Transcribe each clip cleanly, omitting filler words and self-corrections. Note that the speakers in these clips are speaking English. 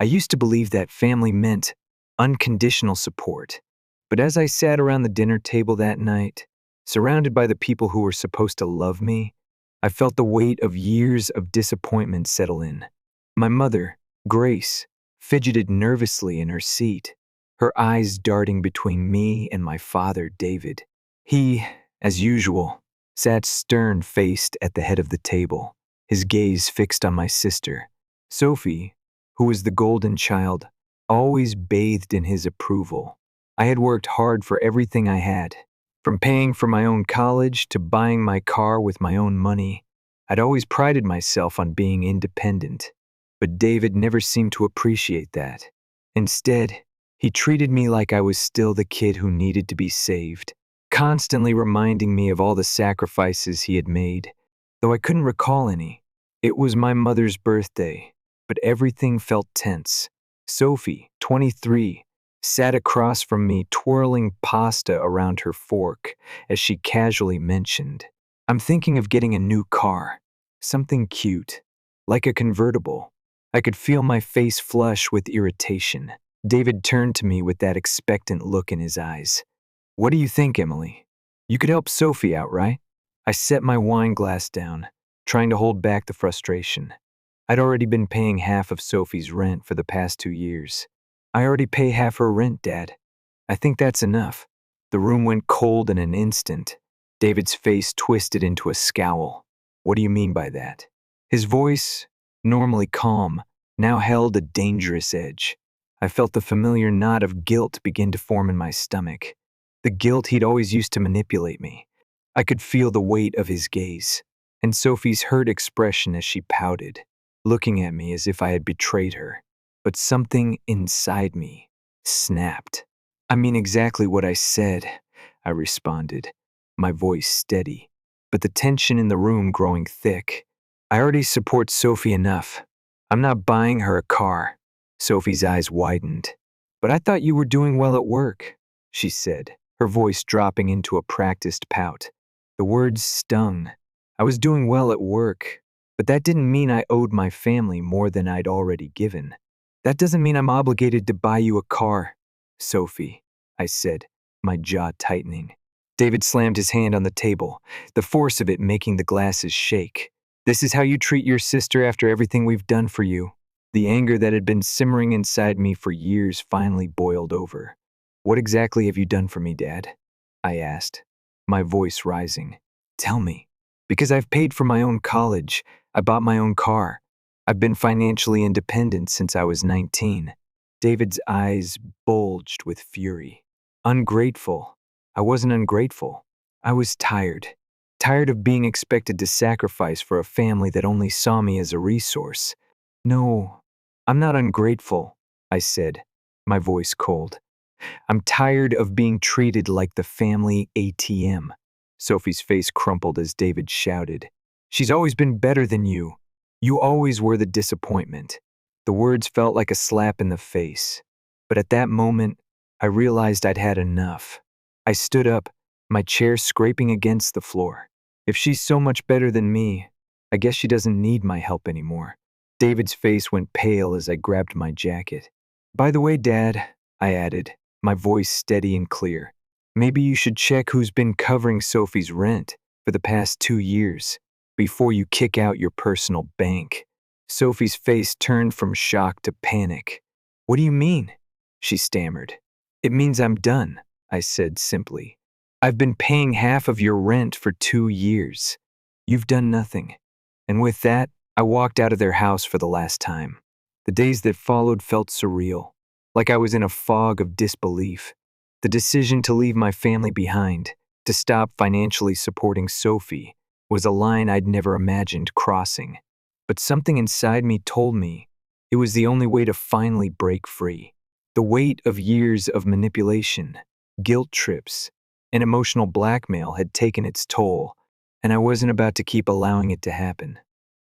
I used to believe that family meant unconditional support. But as I sat around the dinner table that night, surrounded by the people who were supposed to love me, I felt the weight of years of disappointment settle in. My mother, Grace, fidgeted nervously in her seat, her eyes darting between me and my father, David. He, as usual, sat stern-faced at the head of the table, his gaze fixed on my sister. Sophie, who was the golden child, always bathed in his approval. I had worked hard for everything I had, from paying for my own college to buying my car with my own money. I'd always prided myself on being independent, but David never seemed to appreciate that. Instead, he treated me like I was still the kid who needed to be saved, constantly reminding me of all the sacrifices he had made, though I couldn't recall any. It was my mother's birthday, but everything felt tense. Sophie, 23, sat across from me twirling pasta around her fork as she casually mentioned, "I'm thinking of getting a new car, something cute, like a convertible." I could feel my face flush with irritation. David turned to me with that expectant look in his eyes. "What do you think, Emily? You could help Sophie out, right?" I set my wine glass down, trying to hold back the frustration. I'd already been paying half of Sophie's rent for the past 2 years. "I already pay half her rent, Dad. I think that's enough." The room went cold in an instant. David's face twisted into a scowl. "What do you mean by that?" His voice, normally calm, now held a dangerous edge. I felt the familiar knot of guilt begin to form in my stomach. The guilt he'd always used to manipulate me. I could feel the weight of his gaze, and Sophie's hurt expression as she pouted, looking at me as if I had betrayed her. But something inside me snapped. "I mean exactly what I said," I responded, my voice steady, but the tension in the room growing thick. "I already support Sophie enough. I'm not buying her a car." Sophie's eyes widened. "But I thought you were doing well at work," she said, her voice dropping into a practiced pout. The words stung. I was doing well at work, but that didn't mean I owed my family more than I'd already given. "That doesn't mean I'm obligated to buy you a car, Sophie," I said, my jaw tightening. David slammed his hand on the table, the force of it making the glasses shake. "This is how you treat your sister after everything we've done for you?" The anger that had been simmering inside me for years finally boiled over. "What exactly have you done for me, Dad?" I asked, my voice rising. "Tell me." "Because I've paid for my own college, I bought my own car. I've been financially independent since I was 19. David's eyes bulged with fury. "Ungrateful. I wasn't ungrateful. I was tired. Tired of being expected to sacrifice for a family that only saw me as a resource. No, I'm not ungrateful," I said, my voice cold. "I'm tired of being treated like the family ATM." Sophie's face crumpled as David shouted, "She's always been better than you. You always were the disappointment." The words felt like a slap in the face, but at that moment, I realized I'd had enough. I stood up, my chair scraping against the floor. "If she's so much better than me, I guess she doesn't need my help anymore." David's face went pale as I grabbed my jacket. "By the way, Dad," I added, my voice steady and clear, "maybe you should check who's been covering Sophie's rent for the past 2 years before you kick out your personal bank." Sophie's face turned from shock to panic. "What do you mean?" she stammered. "It means I'm done," I said simply. "I've been paying half of your rent for 2 years. You've done nothing." And with that, I walked out of their house for the last time. The days that followed felt surreal, like I was in a fog of disbelief. The decision to leave my family behind, to stop financially supporting Sophie, was a line I'd never imagined crossing. But something inside me told me it was the only way to finally break free. The weight of years of manipulation, guilt trips, and emotional blackmail had taken its toll, and I wasn't about to keep allowing it to happen.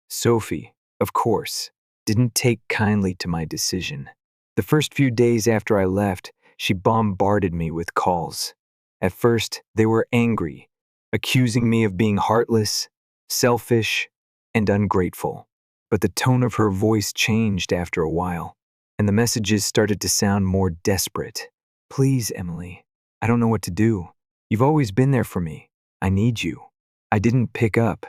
Sophie, of course, didn't take kindly to my decision. The first few days after I left, she bombarded me with calls. At first, they were angry, accusing me of being heartless, selfish, and ungrateful. But the tone of her voice changed after a while. and the messages started to sound more desperate. Please, Emily, I don't know what to do. You've always been there for me. I need you. I didn't pick up.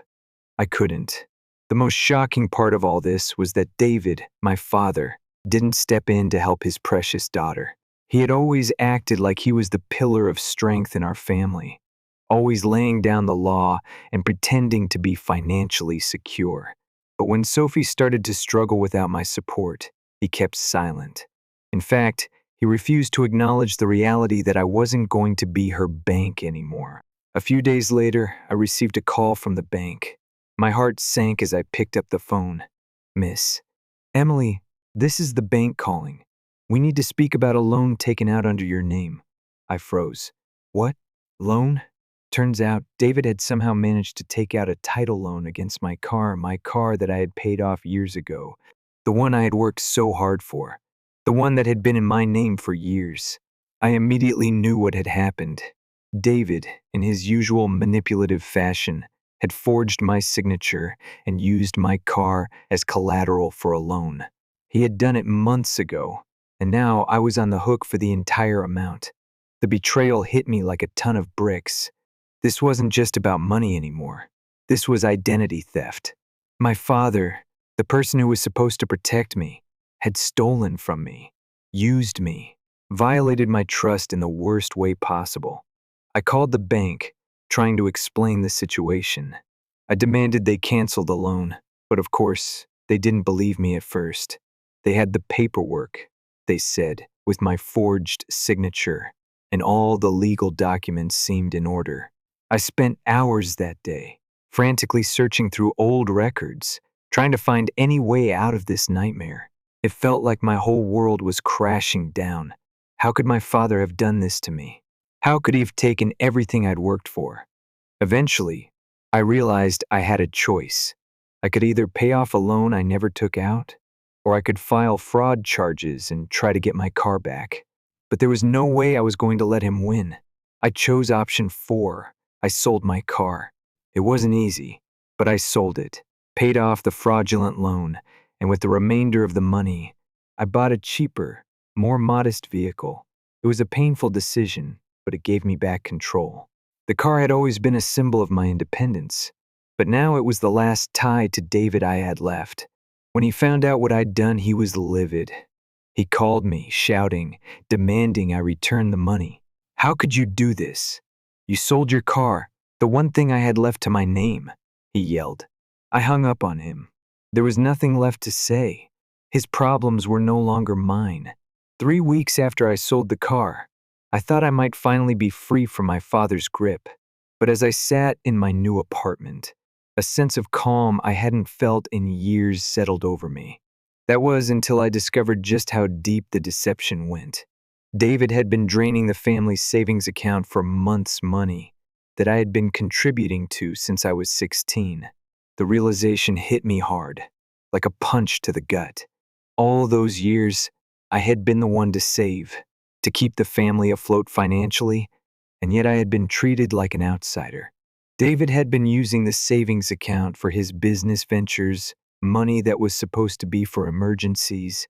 I couldn't. The most shocking part of all this was that David, my father, didn't step in to help his precious daughter. He had always acted like he was the pillar of strength in our family, always laying down the law and pretending to be financially secure. But when Sophie started to struggle without my support, he kept silent. In fact, he refused to acknowledge the reality that I wasn't going to be her bank anymore. A few days later, I received a call from the bank. My heart sank as I picked up the phone. Miss Emily, this is the bank calling. We need to speak about a loan taken out under your name. I froze. What? Loan? Turns out David had somehow managed to take out a title loan against my car that I had paid off years ago, the one I had worked so hard for, the one that had been in my name for years. I immediately knew what had happened. David, in his usual manipulative fashion, had forged my signature and used my car as collateral for a loan. He had done it months ago, and now I was on the hook for the entire amount. The betrayal hit me like a ton of bricks. This wasn't just about money anymore. This was identity theft. My father, the person who was supposed to protect me, had stolen from me, used me, violated my trust in the worst way possible. I called the bank, trying to explain the situation. I demanded they cancel the loan, but of course, they didn't believe me at first. They had the paperwork, they said, with my forged signature, and all the legal documents seemed in order. I spent hours that day, frantically searching through old records, trying to find any way out of this nightmare. It felt like my whole world was crashing down. How could my father have done this to me? How could he have taken everything I'd worked for? Eventually, I realized I had a choice. I could either pay off a loan I never took out, or I could file fraud charges and try to get my car back. But there was no way I was going to let him win. I chose option 4. I sold my car. It wasn't easy, but I sold it, paid off the fraudulent loan, and with the remainder of the money, I bought a cheaper, more modest vehicle. It was a painful decision, but it gave me back control. The car had always been a symbol of my independence, but now it was the last tie to David I had left. When he found out what I'd done, he was livid. He called me, shouting, demanding I return the money. How could you do this? You sold your car, the one thing I had left to my name, he yelled. I hung up on him. There was nothing left to say. His problems were no longer mine. 3 weeks after I sold the car, I thought I might finally be free from my father's grip. But as I sat in my new apartment, a sense of calm I hadn't felt in years settled over me. That was until I discovered just how deep the deception went. David had been draining the family's savings account for months' money that I had been contributing to since I was 16. The realization hit me hard, like a punch to the gut. All those years, I had been the one to save, to keep the family afloat financially, and yet I had been treated like an outsider. David had been using the savings account for his business ventures, money that was supposed to be for emergencies,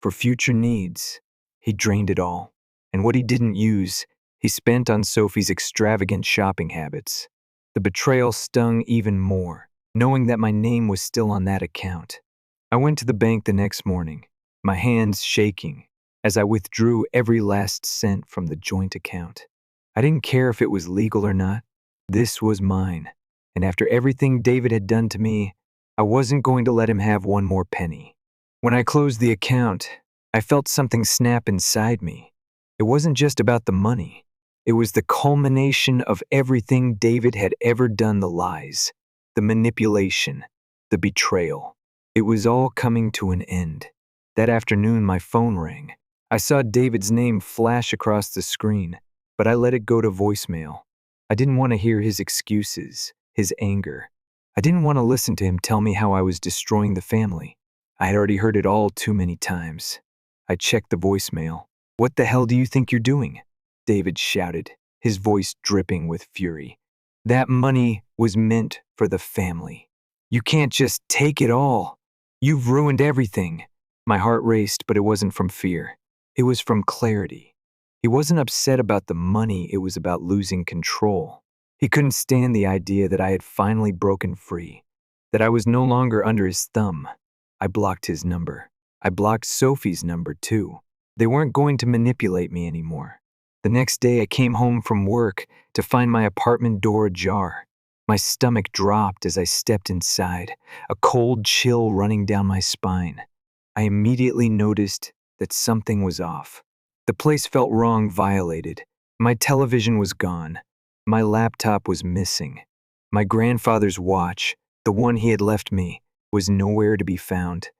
for future needs. He drained it all, and what he didn't use, he spent on Sophie's extravagant shopping habits. The betrayal stung even more, knowing that my name was still on that account. I went to the bank the next morning, my hands shaking, as I withdrew every last cent from the joint account. I didn't care if it was legal or not. This was mine, and after everything David had done to me, I wasn't going to let him have one more penny. When I closed the account, I felt something snap inside me. It wasn't just about the money. It was the culmination of everything David had ever done, the lies, the manipulation, the betrayal. It was all coming to an end. That afternoon, my phone rang. I saw David's name flash across the screen, but I let it go to voicemail. I didn't want to hear his excuses, his anger. I didn't want to listen to him tell me how I was destroying the family. I had already heard it all too many times. I checked the voicemail. "What the hell do you think you're doing?" David shouted, his voice dripping with fury. "That money was meant for the family. You can't just take it all. You've ruined everything. My heart raced, but it wasn't from fear. It was from clarity. He wasn't upset about the money, it was about losing control. He couldn't stand the idea that I had finally broken free, that I was no longer under his thumb. I blocked his number. I blocked Sophie's number too. They weren't going to manipulate me anymore. The next day I came home from work to find my apartment door ajar. My stomach dropped as I stepped inside, a cold chill running down my spine. I immediately noticed that something was off. The place felt wrong, violated. My television was gone. My laptop was missing. My grandfather's watch, the one he had left me, was nowhere to be found.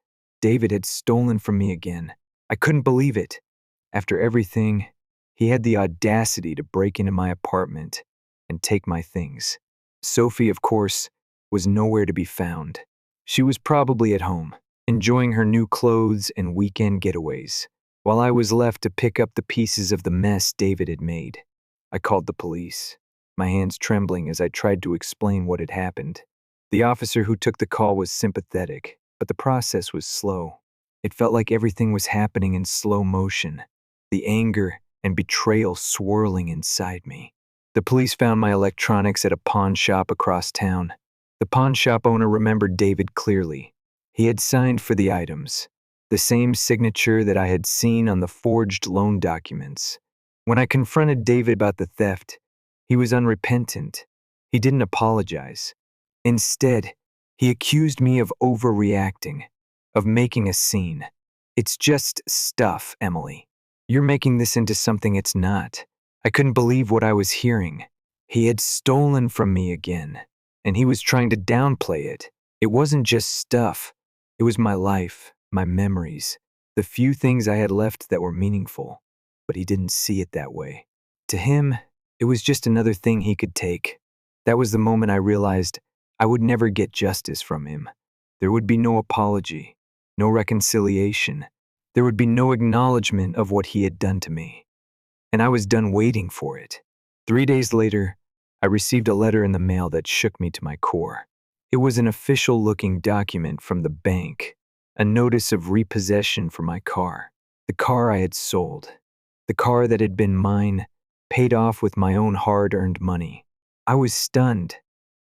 David had stolen from me again. I couldn't believe it. After everything, he had the audacity to break into my apartment and take my things. Sophie, of course, was nowhere to be found. She was probably at home, enjoying her new clothes and weekend getaways, while I was left to pick up the pieces of the mess David had made. I called the police, my hands trembling as I tried to explain what had happened. The officer who took the call was sympathetic, but the process was slow. It felt like everything was happening in slow motion, the anger and betrayal swirling inside me. The police found my electronics at a pawn shop across town. The pawn shop owner remembered David clearly. He had signed for the items, the same signature that I had seen on the forged loan documents. When I confronted David about the theft, he was unrepentant. He didn't apologize. Instead, he accused me of overreacting, of making a scene. "It's just stuff, Emily. You're making this into something it's not." I couldn't believe what I was hearing. He had stolen from me again, and he was trying to downplay it. It wasn't just stuff. It was my life, my memories, the few things I had left that were meaningful. But he didn't see it that way. To him, it was just another thing he could take. That was the moment I realized I would never get justice from him. There would be no apology, no reconciliation. There would be no acknowledgement of what he had done to me. And I was done waiting for it. 3 days later, I received a letter in the mail that shook me to my core. It was an official-looking document from the bank, a notice of repossession for my car, the car I had sold, the car that had been mine, paid off with my own hard-earned money. I was stunned.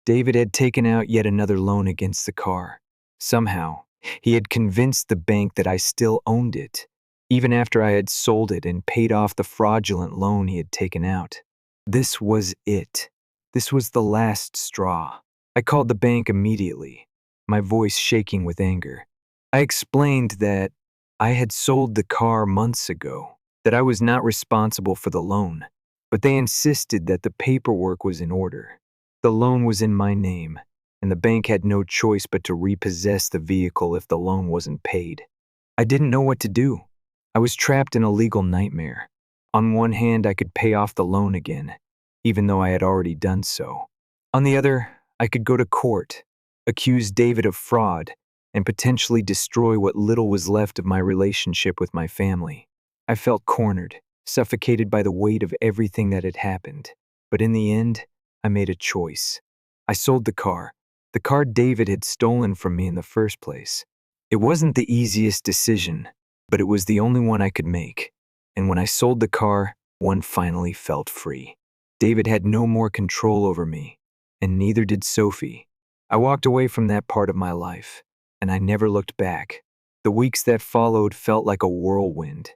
David had taken out yet another loan against the car. Somehow, he had convinced the bank that I still owned it, even after I had sold it and paid off the fraudulent loan he had taken out. This was it. This was the last straw. I called the bank immediately, my voice shaking with anger. I explained that I had sold the car months ago, that I was not responsible for the loan, but they insisted that the paperwork was in order. The loan was in my name, and the bank had no choice but to repossess the vehicle if the loan wasn't paid. I didn't know what to do. I was trapped in a legal nightmare. On one hand, I could pay off the loan again, even though I had already done so. On the other, I could go to court, accuse David of fraud, and potentially destroy what little was left of my relationship with my family. I felt cornered, suffocated by the weight of everything that had happened. But in the end, I made a choice. I sold the car David had stolen from me in the first place. It wasn't the easiest decision, but it was the only one I could make. And when I sold the car, one finally felt free. David had no more control over me, and neither did Sophie. I walked away from that part of my life, and I never looked back. The weeks that followed felt like a whirlwind.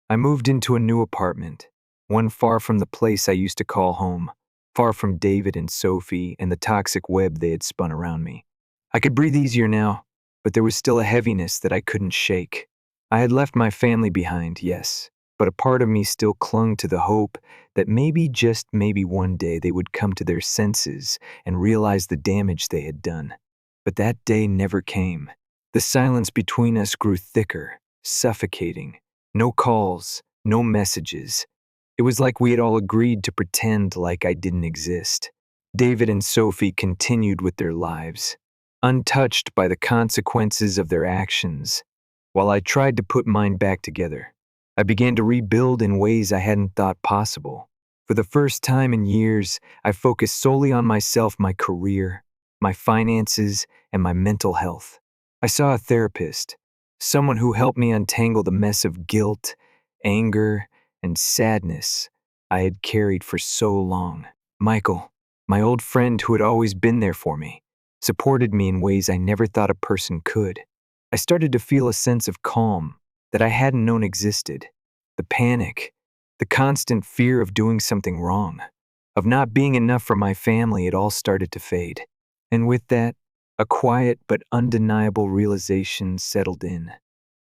I moved into a new apartment, one far from the place I used to call home, far from David and Sophie and the toxic web they had spun around me. I could breathe easier now, but there was still a heaviness that I couldn't shake. I had left my family behind, yes, but a part of me still clung to the hope that maybe, just maybe one day they would come to their senses and realize the damage they had done. But that day never came. The silence between us grew thicker, suffocating. No calls, no messages. It was like we had all agreed to pretend like I didn't exist. David and Sophie continued with their lives, untouched by the consequences of their actions. While I tried to put mine back together, I began to rebuild in ways I hadn't thought possible. For the first time in years, I focused solely on myself, my career, my finances, and my mental health. I saw a therapist, someone who helped me untangle the mess of guilt, anger, and sadness I had carried for so long. Michael, my old friend who had always been there for me, supported me in ways I never thought a person could. I started to feel a sense of calm that I hadn't known existed. The panic, the constant fear of doing something wrong, of not being enough for my family, it all started to fade. And with that, a quiet but undeniable realization settled in.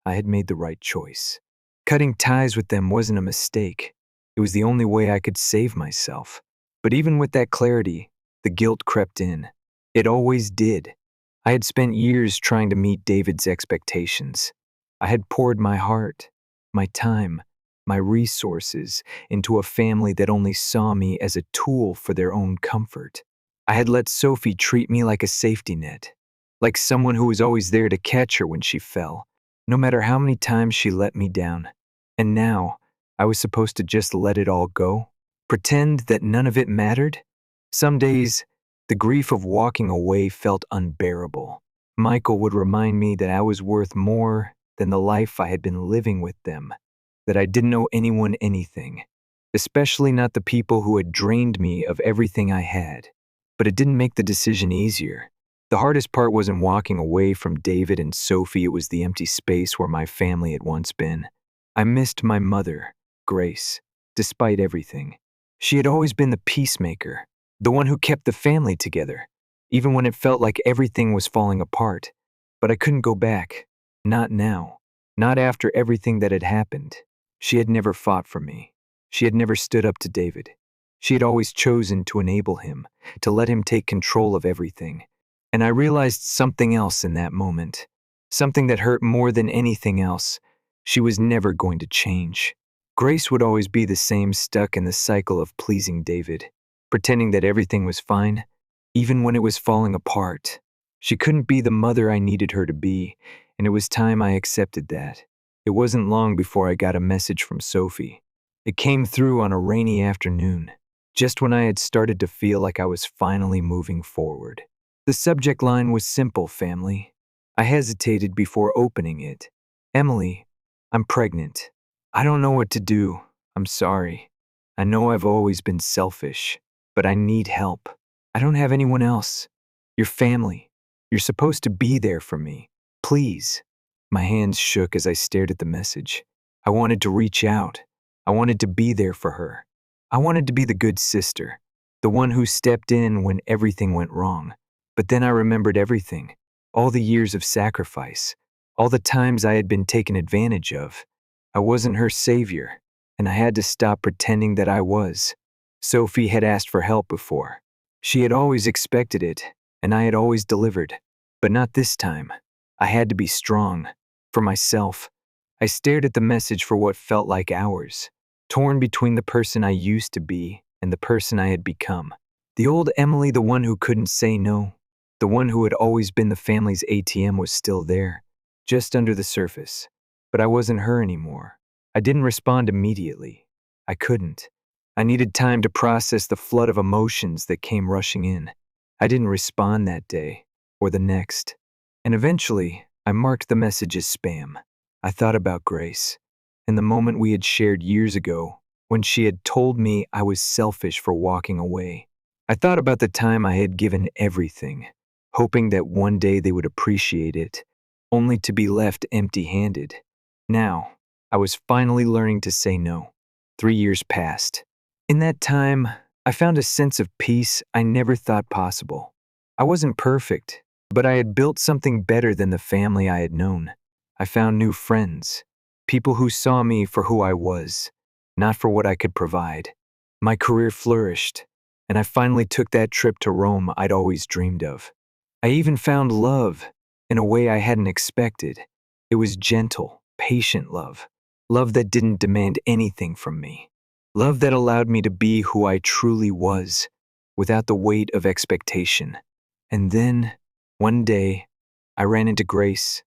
I had made the right choice. Cutting ties with them wasn't a mistake. It was the only way I could save myself. But even with that clarity, the guilt crept in. It always did. I had spent years trying to meet David's expectations. I had poured my heart, my time, my resources into a family that only saw me as a tool for their own comfort. I had let Sophie treat me like a safety net, like someone who was always there to catch her when she fell, no matter how many times she let me down. And now, I was supposed to just let it all go? Pretend that none of it mattered? Some days, the grief of walking away felt unbearable. Michael would remind me that I was worth more than the life I had been living with them, that I didn't owe anyone anything, especially not the people who had drained me of everything I had. But it didn't make the decision easier. The hardest part wasn't walking away from David and Sophie, it was the empty space where my family had once been. I missed my mother, Grace, despite everything. She had always been the peacemaker, the one who kept the family together, even when it felt like everything was falling apart. But I couldn't go back. Not now. Not after everything that had happened. She had never fought for me. She had never stood up to David. She had always chosen to enable him, to let him take control of everything. And I realized something else in that moment. Something that hurt more than anything else. She was never going to change. Grace would always be the same, stuck in the cycle of pleasing David, pretending that everything was fine, even when it was falling apart. She couldn't be the mother I needed her to be, and it was time I accepted that. It wasn't long before I got a message from Sophie. It came through on a rainy afternoon, just when I had started to feel like I was finally moving forward. The subject line was simple, family. I hesitated before opening it. Emily, I'm pregnant. I don't know what to do. I'm sorry. I know I've always been selfish, but I need help. I don't have anyone else. Your family. You're supposed to be there for me. Please. My hands shook as I stared at the message. I wanted to reach out. I wanted to be there for her. I wanted to be the good sister, the one who stepped in when everything went wrong. But then I remembered everything, all the years of sacrifice, all the times I had been taken advantage of. I wasn't her savior, and I had to stop pretending that I was. Sophie had asked for help before. She had always expected it, and I had always delivered. But not this time. I had to be strong. For myself. I stared at the message for what felt like hours, torn between the person I used to be and the person I had become. The old Emily, the one who couldn't say no, the one who had always been the family's ATM, was still there, just under the surface. But I wasn't her anymore. I didn't respond immediately. I couldn't. I needed time to process the flood of emotions that came rushing in. I didn't respond that day, or the next. And eventually, I marked the message as spam. I thought about Grace, and the moment we had shared years ago, when she had told me I was selfish for walking away. I thought about the time I had given everything, hoping that one day they would appreciate it, only to be left empty-handed. Now, I was finally learning to say no. 3 years passed. In that time, I found a sense of peace I never thought possible. I wasn't perfect, but I had built something better than the family I had known. I found new friends, people who saw me for who I was, not for what I could provide. My career flourished, and I finally took that trip to Rome I'd always dreamed of. I even found love in a way I hadn't expected. It was gentle, patient love. Love that didn't demand anything from me. Love that allowed me to be who I truly was, without the weight of expectation. And then, one day, I ran into Grace.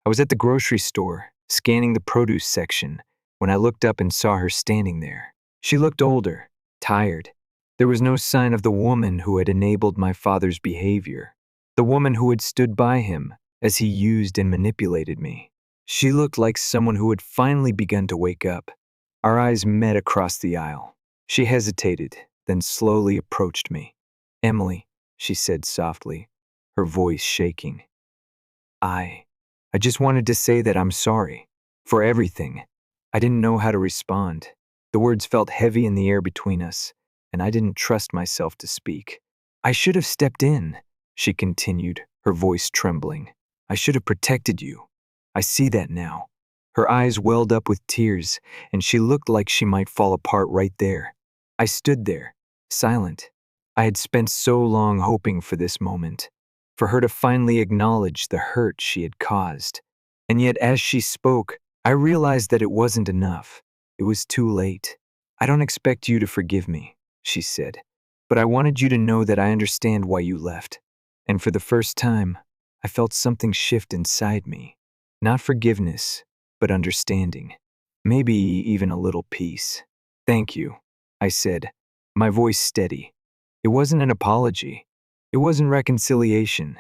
I was at the grocery store, scanning the produce section, when I looked up and saw her standing there. She looked older, tired. There was no sign of the woman who had enabled my father's behavior, the woman who had stood by him as he used and manipulated me. She looked like someone who had finally begun to wake up. Our eyes met across the aisle. She hesitated, then slowly approached me. "Emily," she said softly, her voice shaking. I just wanted to say that I'm sorry. For everything." I didn't know how to respond. The words felt heavy in the air between us, and I didn't trust myself to speak. "I should have stepped in," she continued, her voice trembling. "I should have protected you. I see that now." Her eyes welled up with tears, and she looked like she might fall apart right there. I stood there, silent. I had spent so long hoping for this moment, for her to finally acknowledge the hurt she had caused. And yet, as she spoke, I realized that it wasn't enough. It was too late. "I don't expect you to forgive me," she said, "but I wanted you to know that I understand why you left." And for the first time, I felt something shift inside me. Not forgiveness, but understanding. Maybe even a little peace. "Thank you," I said, my voice steady. It wasn't an apology. It wasn't reconciliation.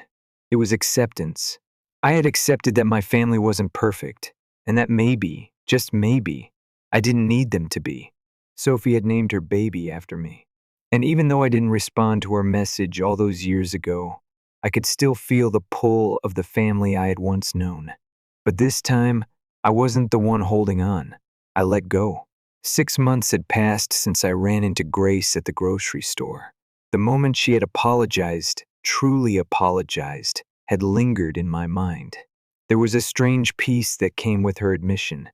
It was acceptance. I had accepted that my family wasn't perfect, and that maybe, just maybe, I didn't need them to be. Sophie had named her baby after me. And even though I didn't respond to her message all those years ago, I could still feel the pull of the family I had once known. But this time, I wasn't the one holding on. I let go. 6 months had passed since I ran into Grace at the grocery store. The moment she had apologized, truly apologized, had lingered in my mind. There was a strange peace that came with her admission,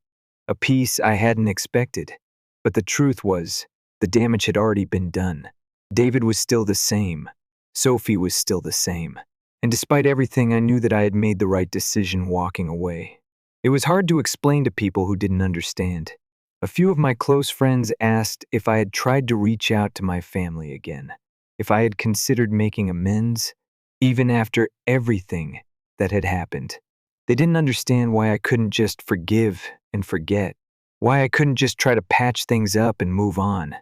a peace I hadn't expected. But the truth was, the damage had already been done. David was still the same. Sophie was still the same. And despite everything, I knew that I had made the right decision walking away. It was hard to explain to people who didn't understand. A few of my close friends asked if I had tried to reach out to my family again, if I had considered making amends, even after everything that had happened. They didn't understand why I couldn't just forgive and forget, why I couldn't just try to patch things up and move on.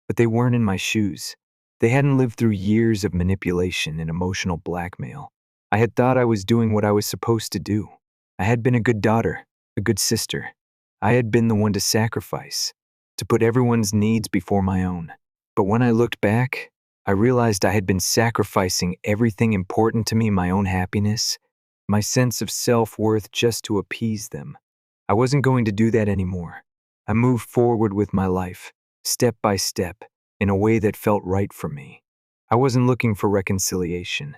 But they weren't in my shoes. They hadn't lived through years of manipulation and emotional blackmail. I had thought I was doing what I was supposed to do. I had been a good daughter, a good sister. I had been the one to sacrifice, to put everyone's needs before my own. But when I looked back, I realized I had been sacrificing everything important to me, my own happiness, my sense of self-worth, just to appease them. I wasn't going to do that anymore. I moved forward with my life, step by step, in a way that felt right for me. I wasn't looking for reconciliation.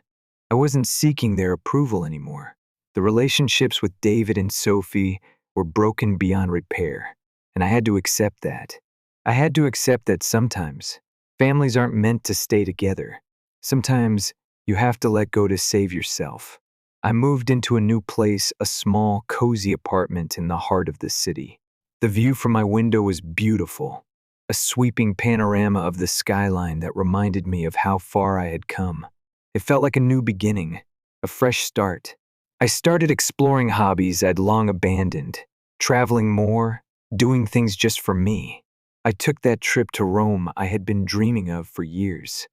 I wasn't seeking their approval anymore. The relationships with David and Sophie were broken beyond repair, and I had to accept that. I had to accept that sometimes families aren't meant to stay together. Sometimes you have to let go to save yourself. I moved into a new place, a small, cozy apartment in the heart of the city. The view from my window was beautiful, a sweeping panorama of the skyline that reminded me of how far I had come. It felt like a new beginning, a fresh start. I started exploring hobbies I'd long abandoned, traveling more, doing things just for me. I took that trip to Rome I had been dreaming of for years.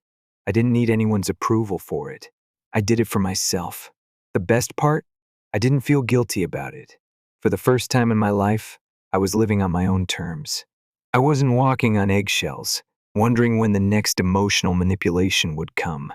I didn't need anyone's approval for it. I did it for myself. The best part? I didn't feel guilty about it. For the first time in my life, I was living on my own terms. I wasn't walking on eggshells, wondering when the next emotional manipulation would come.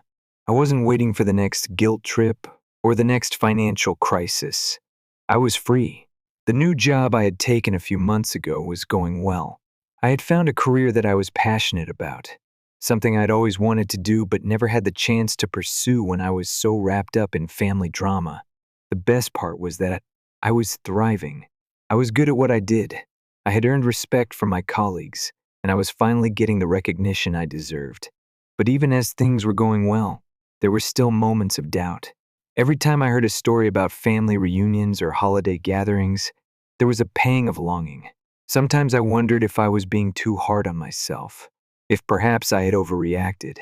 I wasn't waiting for the next guilt trip or the next financial crisis. I was free. The new job I had taken a few months ago was going well. I had found a career that I was passionate about, something I'd always wanted to do but never had the chance to pursue when I was so wrapped up in family drama. The best part was that I was thriving. I was good at what I did. I had earned respect from my colleagues, and I was finally getting the recognition I deserved. But even as things were going well, there were still moments of doubt. Every time I heard a story about family reunions or holiday gatherings, there was a pang of longing. Sometimes I wondered if I was being too hard on myself, if perhaps I had overreacted.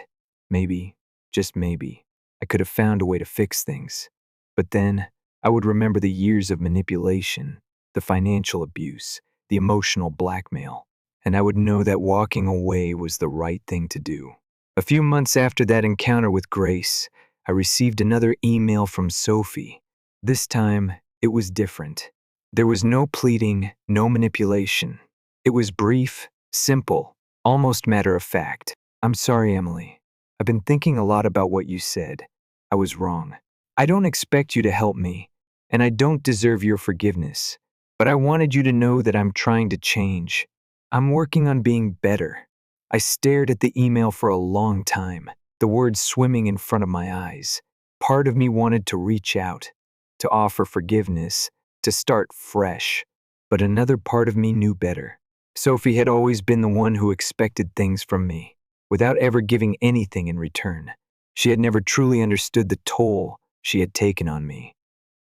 Maybe, just maybe, I could have found a way to fix things. But then, I would remember the years of manipulation, the financial abuse, the emotional blackmail, and I would know that walking away was the right thing to do. A few months after that encounter with Grace, I received another email from Sophie. This time, it was different. There was no pleading, no manipulation. It was brief, simple, almost matter of fact. I'm sorry, Emily. I've been thinking a lot about what you said. I was wrong. I don't expect you to help me, and I don't deserve your forgiveness. But I wanted you to know that I'm trying to change. I'm working on being better. I stared at the email for a long time, the words swimming in front of my eyes. Part of me wanted to reach out, to offer forgiveness, to start fresh. But another part of me knew better. Sophie had always been the one who expected things from me, without ever giving anything in return. She had never truly understood the toll she had taken on me,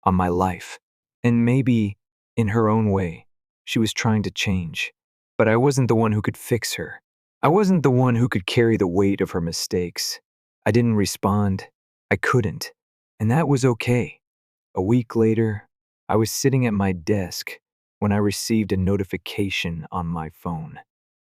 on my life. And maybe, in her own way, she was trying to change. But I wasn't the one who could fix her. I wasn't the one who could carry the weight of her mistakes. I didn't respond. I couldn't. And that was okay. A week later, I was sitting at my desk when I received a notification on my phone.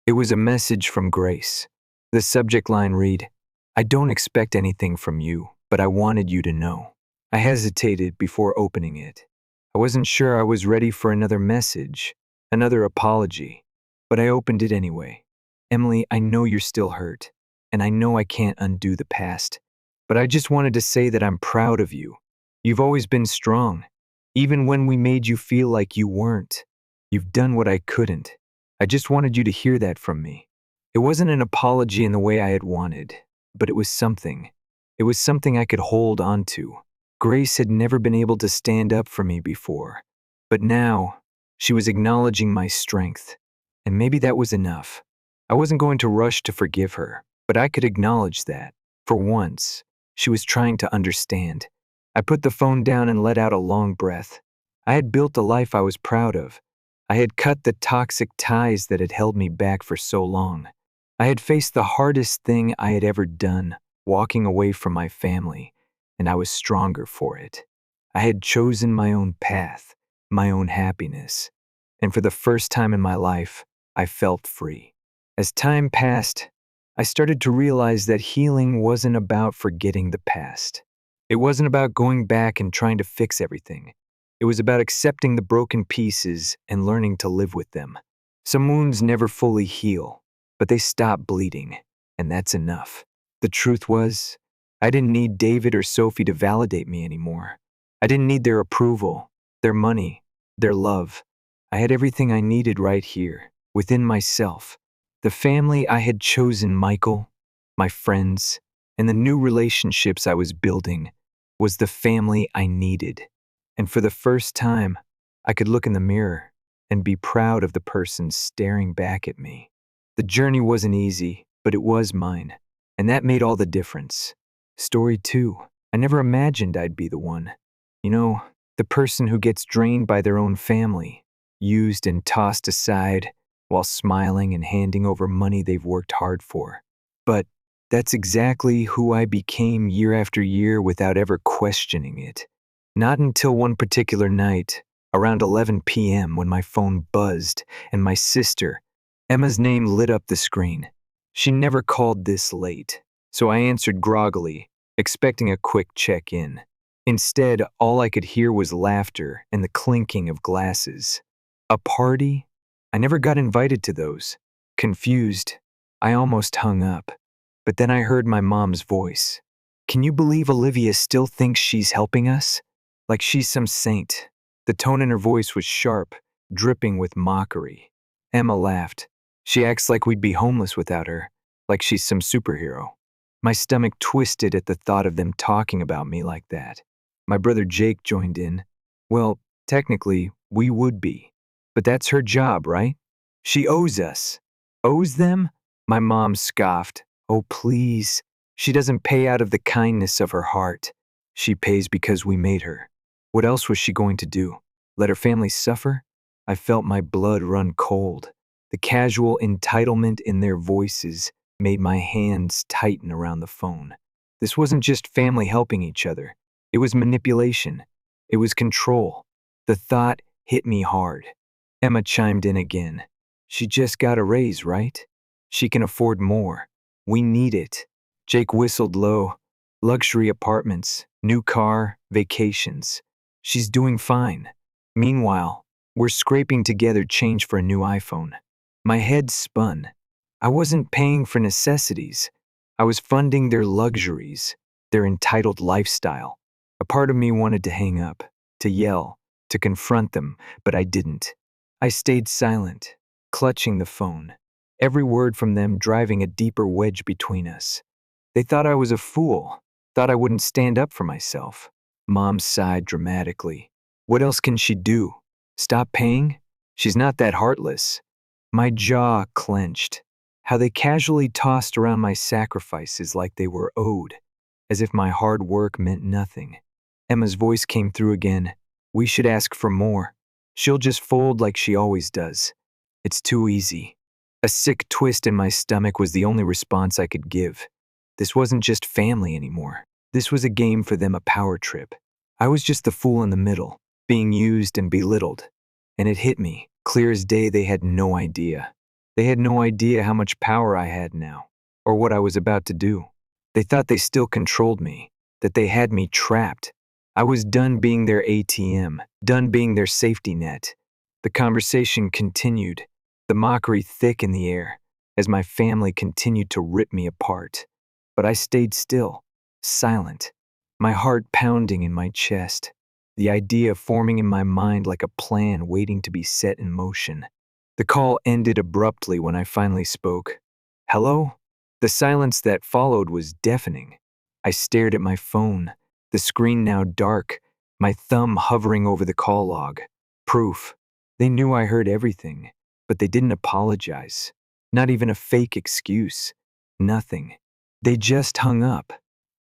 It was a message from Grace. The subject line read, "I don't expect anything from you, but I wanted you to know." I hesitated before opening it. I wasn't sure I was ready for another message, another apology, but I opened it anyway. Emily, I know you're still hurt, and I know I can't undo the past, but I just wanted to say that I'm proud of you. You've always been strong, even when we made you feel like you weren't. You've done what I couldn't. I just wanted you to hear that from me. It wasn't an apology in the way I had wanted, but it was something. It was something I could hold on to. Grace had never been able to stand up for me before, but now she was acknowledging my strength, and maybe that was enough. I wasn't going to rush to forgive her, but I could acknowledge that, for once, she was trying to understand. I put the phone down and let out a long breath. I had built a life I was proud of. I had cut the toxic ties that had held me back for so long. I had faced the hardest thing I had ever done, walking away from my family, and I was stronger for it. I had chosen my own path, my own happiness, and for the first time in my life, I felt free. As time passed, I started to realize that healing wasn't about forgetting the past. It wasn't about going back and trying to fix everything. It was about accepting the broken pieces and learning to live with them. Some wounds never fully heal, but they stop bleeding, and that's enough. The truth was, I didn't need David or Sophie to validate me anymore. I didn't need their approval, their money, their love. I had everything I needed right here, within myself. The family I had chosen, Michael, my friends, and the new relationships I was building was the family I needed. And for the first time, I could look in the mirror and be proud of the person staring back at me. The journey wasn't easy, but it was mine, and that made all the difference. Story 2. I never imagined I'd be the one. You know, the person who gets drained by their own family, used and tossed aside while smiling and handing over money they've worked hard for. But that's exactly who I became year after year without ever questioning it. Not until one particular night, around 11 p.m., when my phone buzzed and my sister, Emma's name lit up the screen. She never called this late, so I answered groggily, expecting a quick check-in. Instead, all I could hear was laughter and the clinking of glasses. A party? I never got invited to those. Confused, I almost hung up. But then I heard my mom's voice. "Can you believe Olivia still thinks she's helping us? Like she's some saint." The tone in her voice was sharp, dripping with mockery. Emma laughed. "She acts like we'd be homeless without her, like she's some superhero." My stomach twisted at the thought of them talking about me like that. My brother Jake joined in. "Well, technically, we would be. But that's her job, right? She owes us." "Owes them?" My mom scoffed. "Oh, please. She doesn't pay out of the kindness of her heart. She pays because we made her. What else was she going to do? Let her family suffer?" I felt my blood run cold. The casual entitlement in their voices made my hands tighten around the phone. This wasn't just family helping each other. It was manipulation. It was control. The thought hit me hard. Emma chimed in again. "She just got a raise, right? She can afford more. We need it." Jake whistled low. "Luxury apartments, new car, vacations. She's doing fine." Meanwhile, We're scraping together change for a new iPhone. My head spun. I wasn't paying for necessities. I was funding their luxuries, their entitled lifestyle. A part of me wanted to hang up, to yell, to confront them, but I didn't. I stayed silent, clutching the phone, every word from them driving a deeper wedge between us. They thought I was a fool, thought I wouldn't stand up for myself. Mom sighed dramatically. What else can she do? Stop paying? She's not that heartless. My jaw clenched. How they casually tossed around my sacrifices like they were owed, as if my hard work meant nothing. Emma's voice came through again. We should ask for more. She'll just fold like she always does. It's too easy. A sick twist in my stomach was the only response I could give. This wasn't just family anymore. This was a game for them, a power trip. I was just the fool in the middle, being used and belittled. And it hit me, clear as day. They had no idea. They had no idea how much power I had now, or what I was about to do. They thought they still controlled me, that they had me trapped. I was done being their ATM, done being their safety net. The conversation continued, the mockery thick in the air, as my family continued to rip me apart. But I stayed still, silent, my heart pounding in my chest, the idea forming in my mind like a plan waiting to be set in motion. The call ended abruptly when I finally spoke. Hello? The silence that followed was deafening. I stared at my phone, the screen now dark, my thumb hovering over the call log. Proof. They knew I heard everything, but they didn't apologize. Not even a fake excuse. Nothing. They just hung up.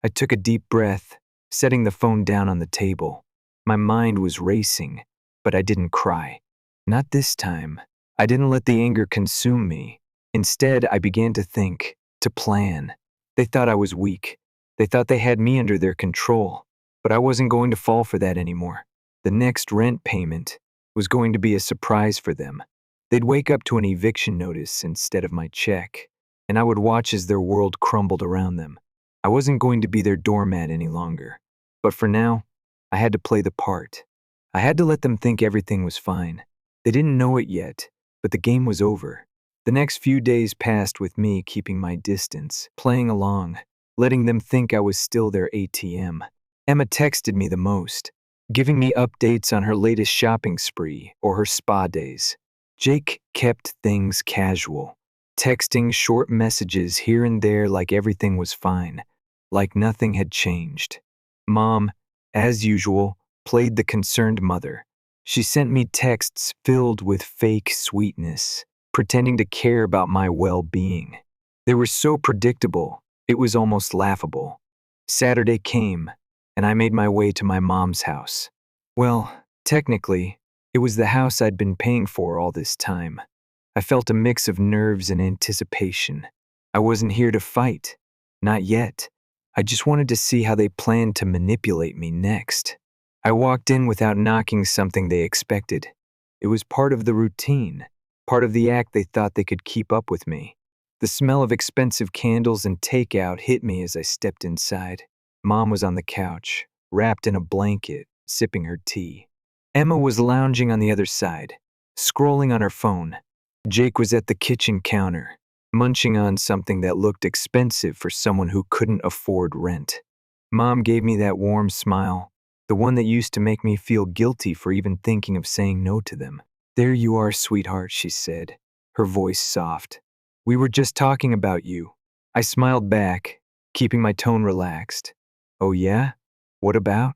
I took a deep breath, setting the phone down on the table. My mind was racing, but I didn't cry. Not this time. I didn't let the anger consume me. Instead, I began to think, to plan. They thought I was weak. They thought they had me under their control, but I wasn't going to fall for that anymore. The next rent payment was going to be a surprise for them. They'd wake up to an eviction notice instead of my check, and I would watch as their world crumbled around them. I wasn't going to be their doormat any longer, but for now, I had to play the part. I had to let them think everything was fine. They didn't know it yet, but the game was over. The next few days passed with me keeping my distance, playing along, letting them think I was still their ATM. Emma texted me the most, giving me updates on her latest shopping spree or her spa days. Jake kept things casual, texting short messages here and there like everything was fine, like nothing had changed. Mom, as usual, played the concerned mother. She sent me texts filled with fake sweetness, pretending to care about my well-being. They were so predictable, it was almost laughable. Saturday came, and I made my way to my mom's house. Well, technically, it was the house I'd been paying for all this time. I felt a mix of nerves and anticipation. I wasn't here to fight. Not yet. I just wanted to see how they planned to manipulate me next. I walked in without knocking something they expected. It was part of the routine, part of the act they thought they could keep up with me. The smell of expensive candles and takeout hit me as I stepped inside. Mom was on the couch, wrapped in a blanket, sipping her tea. Emma was lounging on the other side, scrolling on her phone. Jake was at the kitchen counter, munching on something that looked expensive for someone who couldn't afford rent. Mom gave me that warm smile, the one that used to make me feel guilty for even thinking of saying no to them. There you are, sweetheart, she said, her voice soft. We were just talking about you. I smiled back, keeping my tone relaxed. Oh yeah? What about?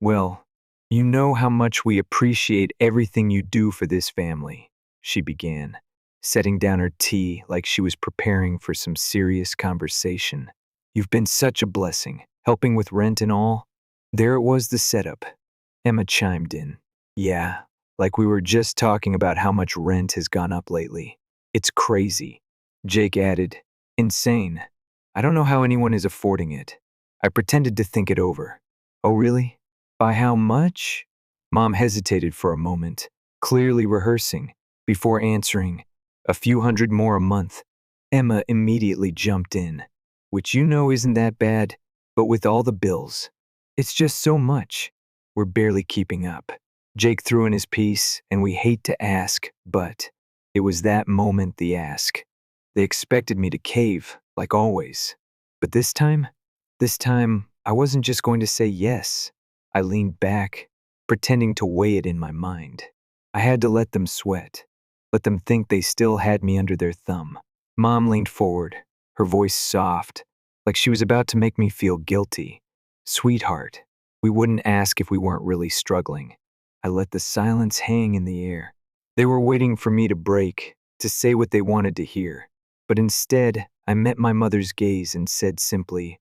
Well, you know how much we appreciate everything you do for this family, she began, setting down her tea like she was preparing for some serious conversation. You've been such a blessing, helping with rent and all. There it was, the setup. Emma chimed in. Yeah, like we were just talking about how much rent has gone up lately. It's crazy. Jake added, insane. I don't know how anyone is affording it. I pretended to think it over. Oh really? By how much? Mom hesitated for a moment, clearly rehearsing, before answering, a few hundred more a month. Emma immediately jumped in, which you know isn't that bad, but with all the bills, it's just so much. We're barely keeping up. Jake threw in his piece, and we hate to ask, but it was that moment the ask. They expected me to cave, like always. But this time, I wasn't just going to say yes. I leaned back, pretending to weigh it in my mind. I had to let them sweat, let them think they still had me under their thumb. Mom leaned forward, her voice soft, like she was about to make me feel guilty. Sweetheart, we wouldn't ask if we weren't really struggling. I let the silence hang in the air. They were waiting for me to break, to say what they wanted to hear. But instead, I met my mother's gaze and said simply,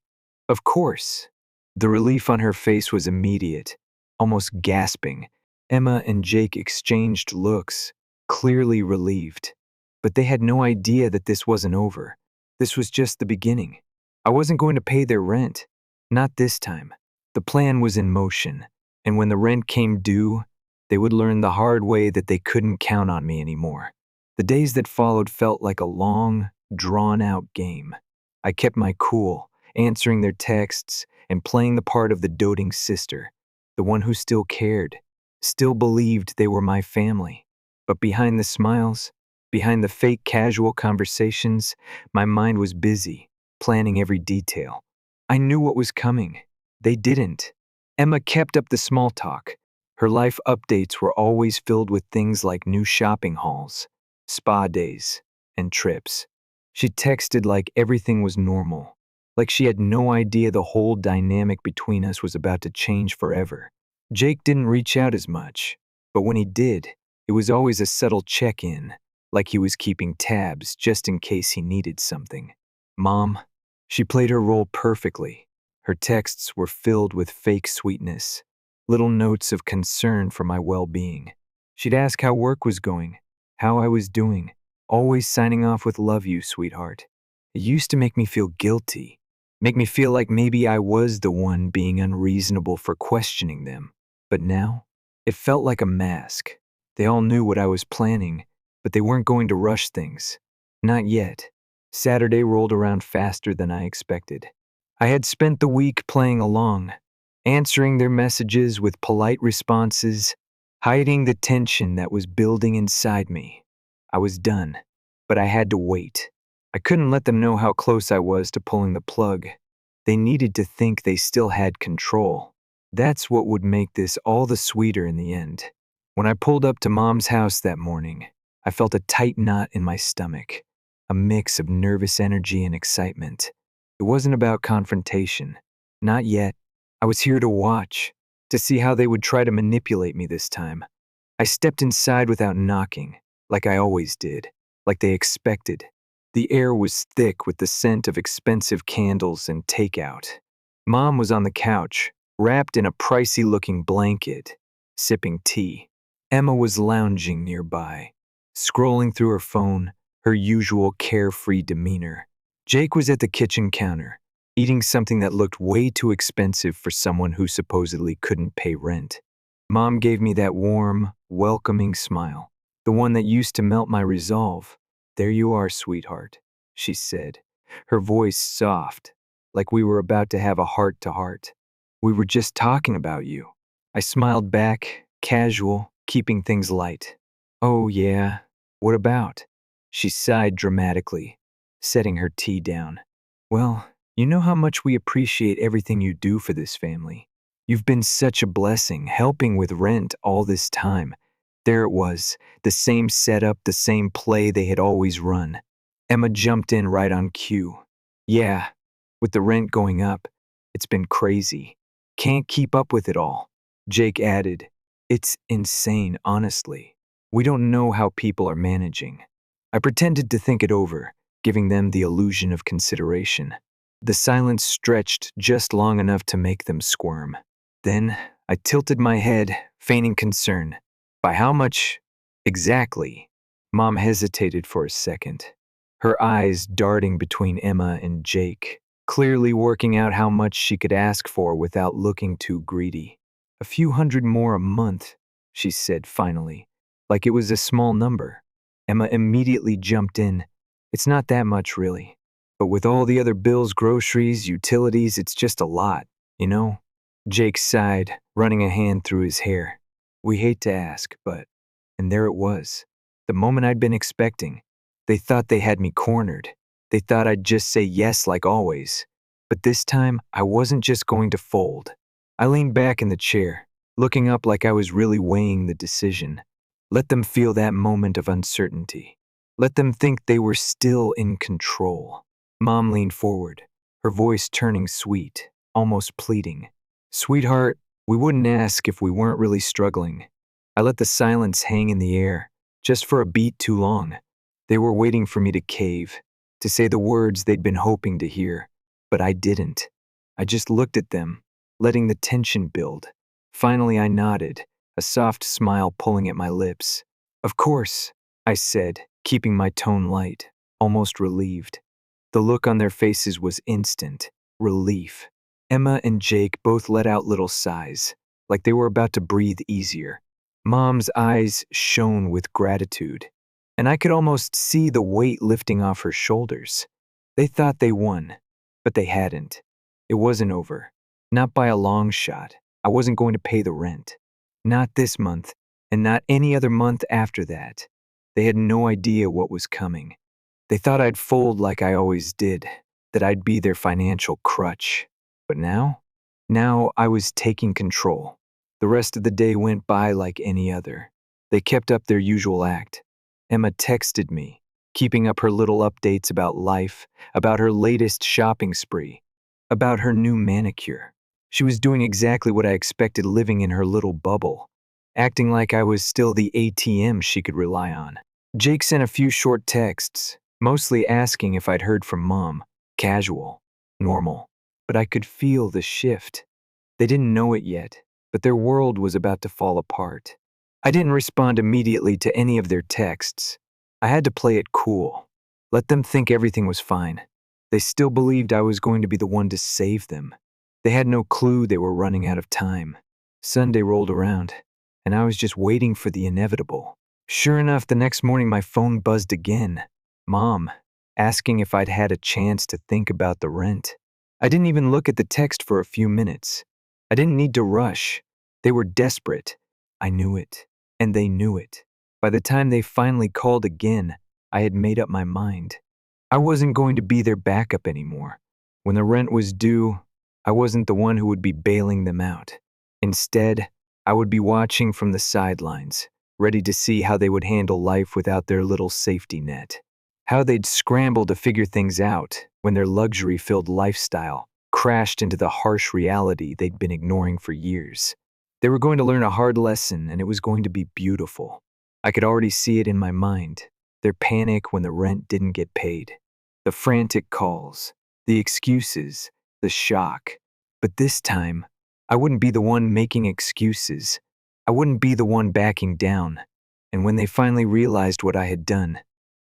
"Of course." The relief on her face was immediate, almost gasping. Emma and Jake exchanged looks, clearly relieved. But they had no idea that this wasn't over. This was just the beginning. I wasn't going to pay their rent. Not this time. The plan was in motion, and when the rent came due, they would learn the hard way that they couldn't count on me anymore. The days that followed felt like a long, drawn-out game. I kept my cool, answering their texts and playing the part of the doting sister, the one who still cared, still believed they were my family. But behind the smiles, behind the fake casual conversations, my mind was busy, planning every detail. I knew what was coming. They didn't. Emma kept up the small talk. Her life updates were always filled with things like new shopping hauls, spa days, and trips. She texted like everything was normal, like she had no idea the whole dynamic between us was about to change forever. Jake didn't reach out as much, but when he did, it was always a subtle check-in, like he was keeping tabs just in case he needed something. Mom, she played her role perfectly. Her texts were filled with fake sweetness, little notes of concern for my well-being. She'd ask how work was going, how I was doing, always signing off with "love you, sweetheart." It used to make me feel guilty, make me feel like maybe I was the one being unreasonable for questioning them. But now, it felt like a mask. They all knew what I was planning, but they weren't going to rush things. Not yet. Saturday rolled around faster than I expected. I had spent the week playing along, answering their messages with polite responses, hiding the tension that was building inside me. I was done, but I had to wait. I couldn't let them know how close I was to pulling the plug. They needed to think they still had control. That's what would make this all the sweeter in the end. When I pulled up to Mom's house that morning, I felt a tight knot in my stomach, a mix of nervous energy and excitement. It wasn't about confrontation. Not yet. I was here to watch, to see how they would try to manipulate me this time. I stepped inside without knocking, like I always did, like they expected. The air was thick with the scent of expensive candles and takeout. Mom was on the couch, wrapped in a pricey-looking blanket, sipping tea. Emma was lounging nearby, scrolling through her phone, her usual carefree demeanor. Jake was at the kitchen counter, eating something that looked way too expensive for someone who supposedly couldn't pay rent. Mom gave me that warm, welcoming smile, the one that used to melt my resolve. "There you are, sweetheart," she said, her voice soft, like we were about to have a heart-to-heart. "We were just talking about you." I smiled back, casual, keeping things light. "Oh, yeah? What about?" She sighed dramatically, setting her tea down. "Well, you know how much we appreciate everything you do for this family. You've been such a blessing, helping with rent all this time." There it was, the same setup, the same play they had always run. Emma jumped in right on cue. "Yeah, with the rent going up, it's been crazy. Can't keep up with it all." Jake added, "It's insane, honestly. We don't know how people are managing." I pretended to think it over, giving them the illusion of consideration. The silence stretched just long enough to make them squirm. Then I tilted my head, feigning concern. "By how much exactly?" Mom hesitated for a second, her eyes darting between Emma and Jake, clearly working out how much she could ask for without looking too greedy. "A few hundred more a month," she said finally, like it was a small number. Emma immediately jumped in. "It's not that much, really. But with all the other bills, groceries, utilities, it's just a lot, you know?" Jake sighed, running a hand through his hair. We hate to ask, but... And there it was. The moment I'd been expecting. They thought they had me cornered. They thought I'd just say yes like always. But this time, I wasn't just going to fold. I leaned back in the chair, looking up like I was really weighing the decision. Let them feel that moment of uncertainty. Let them think they were still in control. Mom leaned forward, her voice turning sweet, almost pleading. Sweetheart, we wouldn't ask if we weren't really struggling. I let the silence hang in the air, just for a beat too long. They were waiting for me to cave, to say the words they'd been hoping to hear. But I didn't. I just looked at them, letting the tension build. Finally, I nodded, a soft smile pulling at my lips. Of course, I said, keeping my tone light, almost relieved. The look on their faces was instant, relief. Emma and Jake both let out little sighs, like they were about to breathe easier. Mom's eyes shone with gratitude, and I could almost see the weight lifting off her shoulders. They thought they won, but they hadn't. It wasn't over. Not by a long shot. I wasn't going to pay the rent. Not this month, and not any other month after that. They had no idea what was coming. They thought I'd fold like I always did, that I'd be their financial crutch. But now? Now I was taking control. The rest of the day went by like any other. They kept up their usual act. Emma texted me, keeping up her little updates about life, about her latest shopping spree, about her new manicure. She was doing exactly what I expected living in her little bubble, acting like I was still the ATM she could rely on. Jake sent a few short texts, mostly asking if I'd heard from Mom. Casual, normal. But I could feel the shift. They didn't know it yet, but their world was about to fall apart. I didn't respond immediately to any of their texts. I had to play it cool. Let them think everything was fine. They still believed I was going to be the one to save them. They had no clue they were running out of time. Sunday rolled around, and I was just waiting for the inevitable. Sure enough, the next morning my phone buzzed again. Mom, asking if I'd had a chance to think about the rent. I didn't even look at the text for a few minutes. I didn't need to rush. They were desperate. I knew it, and they knew it. By the time they finally called again, I had made up my mind. I wasn't going to be their backup anymore. When the rent was due, I wasn't the one who would be bailing them out. Instead, I would be watching from the sidelines, ready to see how they would handle life without their little safety net. How they'd scramble to figure things out when their luxury-filled lifestyle crashed into the harsh reality they'd been ignoring for years. They were going to learn a hard lesson, and it was going to be beautiful. I could already see it in my mind. Their panic when the rent didn't get paid. The frantic calls, the excuses, the shock. But this time, I wouldn't be the one making excuses. I wouldn't be the one backing down. And when they finally realized what I had done,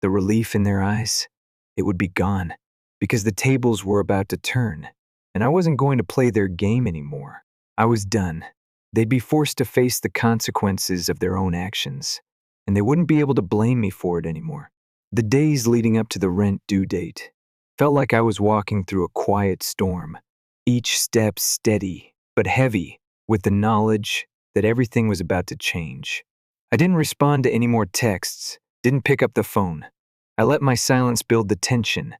the relief in their eyes, it would be gone. Because the tables were about to turn, and I wasn't going to play their game anymore. I was done. They'd be forced to face the consequences of their own actions, and they wouldn't be able to blame me for it anymore. The days leading up to the rent due date felt like I was walking through a quiet storm, each step steady but heavy with the knowledge that everything was about to change. I didn't respond to any more texts, didn't pick up the phone. I let my silence build the tension,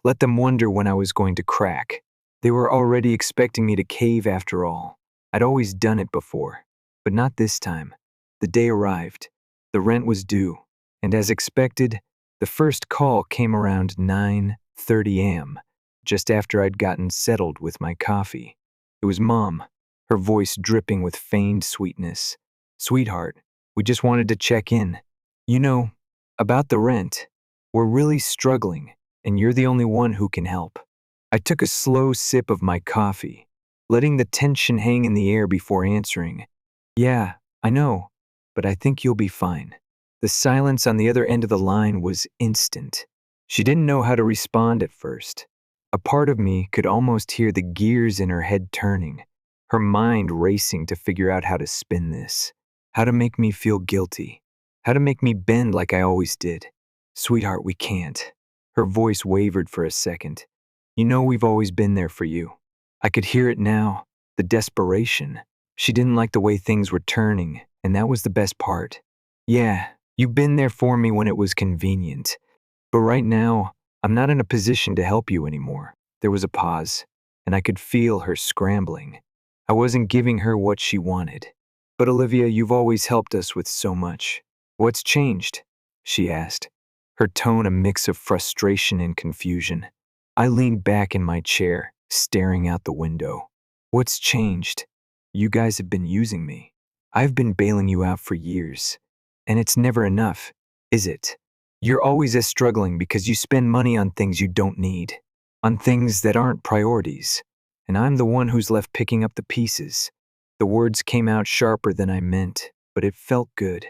let them wonder when I was going to crack. They were already expecting me to cave after all. I'd always done it before, but not this time. The day arrived. The rent was due, and as expected, the first call came around 9:30 a.m., just after I'd gotten settled with my coffee. It was Mom, her voice dripping with feigned sweetness. Sweetheart, we just wanted to check in. You know, about the rent. We're really struggling, and you're the only one who can help. I took a slow sip of my coffee, letting the tension hang in the air before answering. Yeah, I know, but I think you'll be fine. The silence on the other end of the line was instant. She didn't know how to respond at first. A part of me could almost hear the gears in her head turning, her mind racing to figure out how to spin this, how to make me feel guilty, how to make me bend like I always did. Sweetheart, we can't. Her voice wavered for a second. You know we've always been there for you. I could hear it now, the desperation. She didn't like the way things were turning, And that was the best part. Yeah, you've been there for me when it was convenient. But right now, I'm not in a position to help you anymore. There was a pause, and I could feel her scrambling. I wasn't giving her what she wanted. But Olivia, you've always helped us with so much. What's changed? She asked, her tone a mix of frustration and confusion. I leaned back in my chair, staring out the window. What's changed? You guys have been using me. I've been bailing you out for years. And it's never enough, is it? You're always as struggling because you spend money on things you don't need, on things that aren't priorities. And I'm the one who's left picking up the pieces. The words came out sharper than I meant, but it felt good.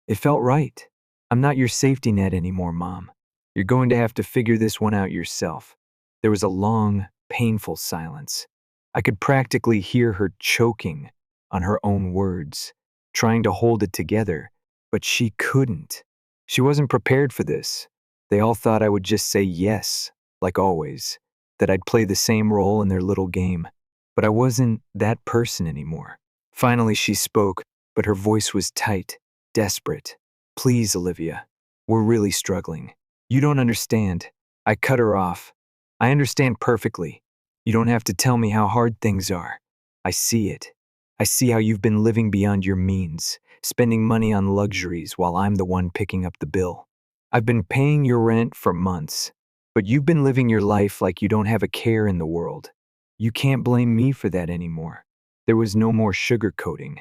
It felt right. I'm not your safety net anymore, Mom. You're going to have to figure this one out yourself. There was a long, painful silence. I could practically hear her choking on her own words, trying to hold it together, but she couldn't. She wasn't prepared for this. They all thought I would just say yes, like always, that I'd play the same role in their little game. But I wasn't that person anymore. Finally, she spoke, but her voice was tight, desperate. Please, Olivia, we're really struggling. You don't understand. I cut her off. I understand perfectly. You don't have to tell me how hard things are. I see it. I see how you've been living beyond your means, spending money on luxuries while I'm the one picking up the bill. I've been paying your rent for months, but you've been living your life like you don't have a care in the world. You can't blame me for that anymore. There was no more sugarcoating.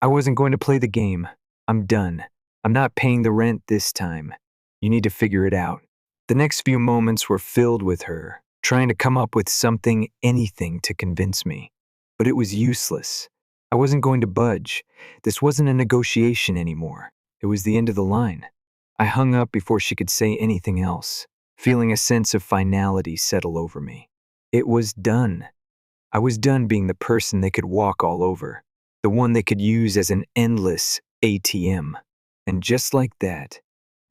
I wasn't going to play the game. I'm done. I'm not paying the rent this time. You need to figure it out. The next few moments were filled with her, trying to come up with something, anything to convince me. But it was useless. I wasn't going to budge. This wasn't a negotiation anymore. It was the end of the line. I hung up before she could say anything else, feeling a sense of finality settle over me. It was done. I was done being the person they could walk all over, the one they could use as an endless ATM. And just like that,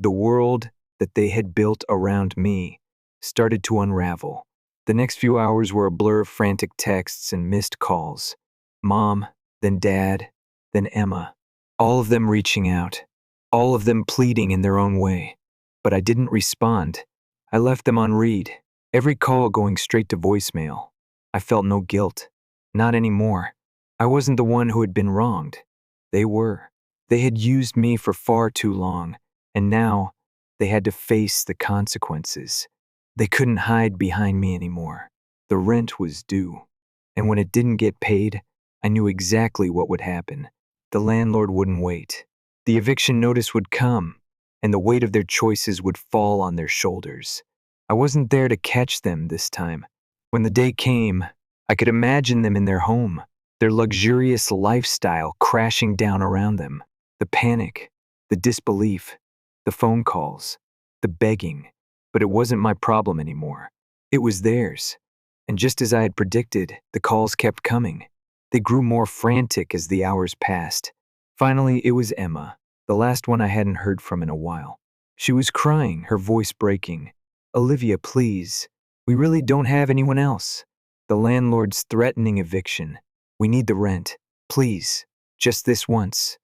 the world that they had built around me started to unravel. The next few hours were a blur of frantic texts and missed calls. Mom, then Dad, then Emma. All of them reaching out, all of them pleading in their own way. But I didn't respond. I left them on read, every call going straight to voicemail. I felt no guilt. Not anymore. I wasn't the one who had been wronged. They were. They had used me for far too long, and now they had to face the consequences. They couldn't hide behind me anymore. The rent was due, and when it didn't get paid, I knew exactly what would happen. The landlord wouldn't wait. The eviction notice would come, and the weight of their choices would fall on their shoulders. I wasn't there to catch them this time. When the day came, I could imagine them in their home, their luxurious lifestyle crashing down around them. The panic, the disbelief, the phone calls, the begging. But it wasn't my problem anymore. It was theirs. And just as I had predicted, the calls kept coming. They grew more frantic as the hours passed. Finally, it was Emma, the last one I hadn't heard from in a while. She was crying, her voice breaking. Olivia, please. We really don't have anyone else. The landlord's threatening eviction. We need the rent. Please. Just this once.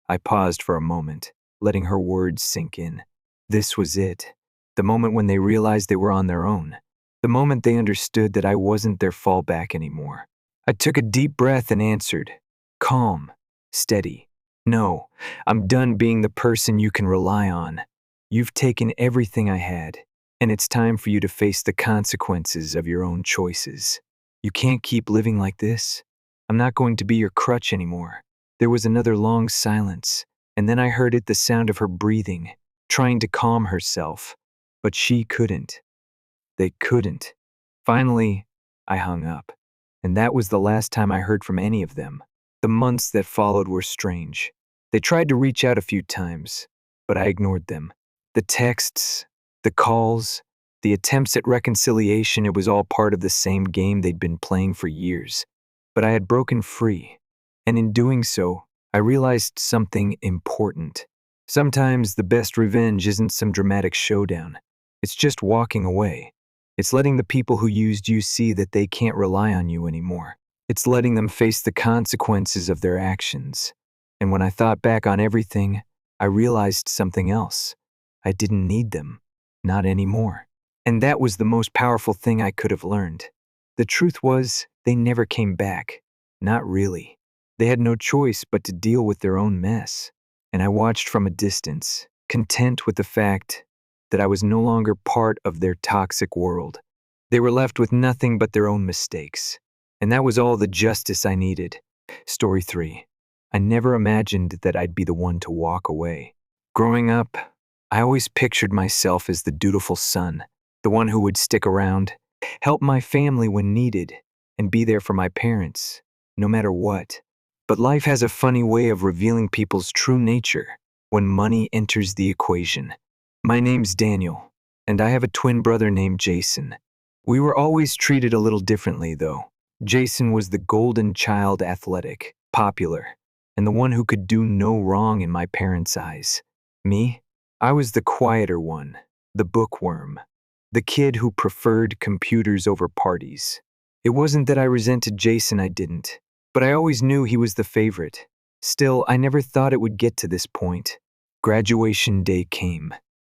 I paused for a moment, letting her words sink in. This was it. The moment when they realized they were on their own. The moment they understood that I wasn't their fallback anymore. I took a deep breath and answered, calm, steady. No, I'm done being the person you can rely on. You've taken everything I had, and it's time for you to face the consequences of your own choices. You can't keep living like this. I'm not going to be your crutch anymore. There was another long silence, and then I heard it, the sound of her breathing, trying to calm herself. But she couldn't. They couldn't. Finally, I hung up. And that was the last time I heard from any of them. The months that followed were strange. They tried to reach out a few times, but I ignored them. The texts, the calls, the attempts at reconciliation, it was all part of the same game they'd been playing for years. But I had broken free. And in doing so, I realized something important. Sometimes the best revenge isn't some dramatic showdown. It's just walking away. It's letting the people who used you see that they can't rely on you anymore. It's letting them face the consequences of their actions. And when I thought back on everything, I realized something else. I didn't need them. Not anymore. And that was the most powerful thing I could have learned. The truth was, they never came back. Not really. They had no choice but to deal with their own mess. And I watched from a distance, content with the fact that I was no longer part of their toxic world. They were left with nothing but their own mistakes. And that was all the justice I needed. Story 3. I never imagined that I'd be the one to walk away. Growing up, I always pictured myself as the dutiful son, the one who would stick around, help my family when needed, and be there for my parents, no matter what. But life has a funny way of revealing people's true nature when money enters the equation. My name's Daniel, and I have a twin brother named Jason. We were always treated a little differently, though. Jason was the golden child, athletic, popular, and the one who could do no wrong in my parents' eyes. Me? I was the quieter one, the bookworm, the kid who preferred computers over parties. It wasn't that I resented Jason, I didn't, but I always knew he was the favorite. Still, I never thought it would get to this point. Graduation day came,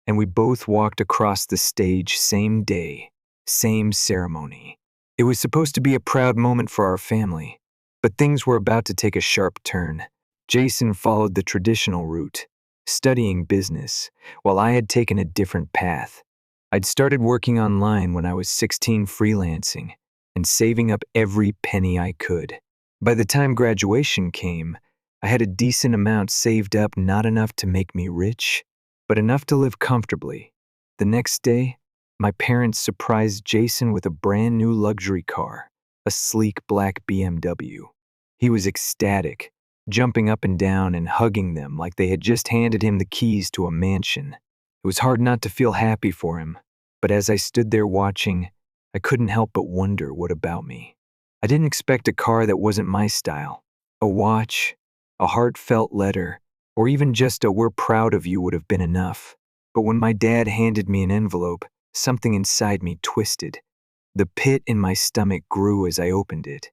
and we both walked across the stage same day, same ceremony. It was supposed to be a proud moment for our family, but things were about to take a sharp turn. Jason followed the traditional route, studying business, while I had taken a different path. I'd started working online when I was 16, freelancing, and saving up every penny I could. By the time graduation came, I had a decent amount saved up, not enough to make me rich, but enough to live comfortably. The next day, my parents surprised Jason with a brand new luxury car, a sleek black BMW. He was ecstatic, jumping up and down and hugging them like they had just handed him the keys to a mansion. It was hard not to feel happy for him, but as I stood there watching, I couldn't help but wonder what about me. I didn't expect a car that wasn't my style. A watch, a heartfelt letter, or even just a "we're proud of you" would have been enough. But when my dad handed me an envelope, something inside me twisted. The pit in my stomach grew as I opened it.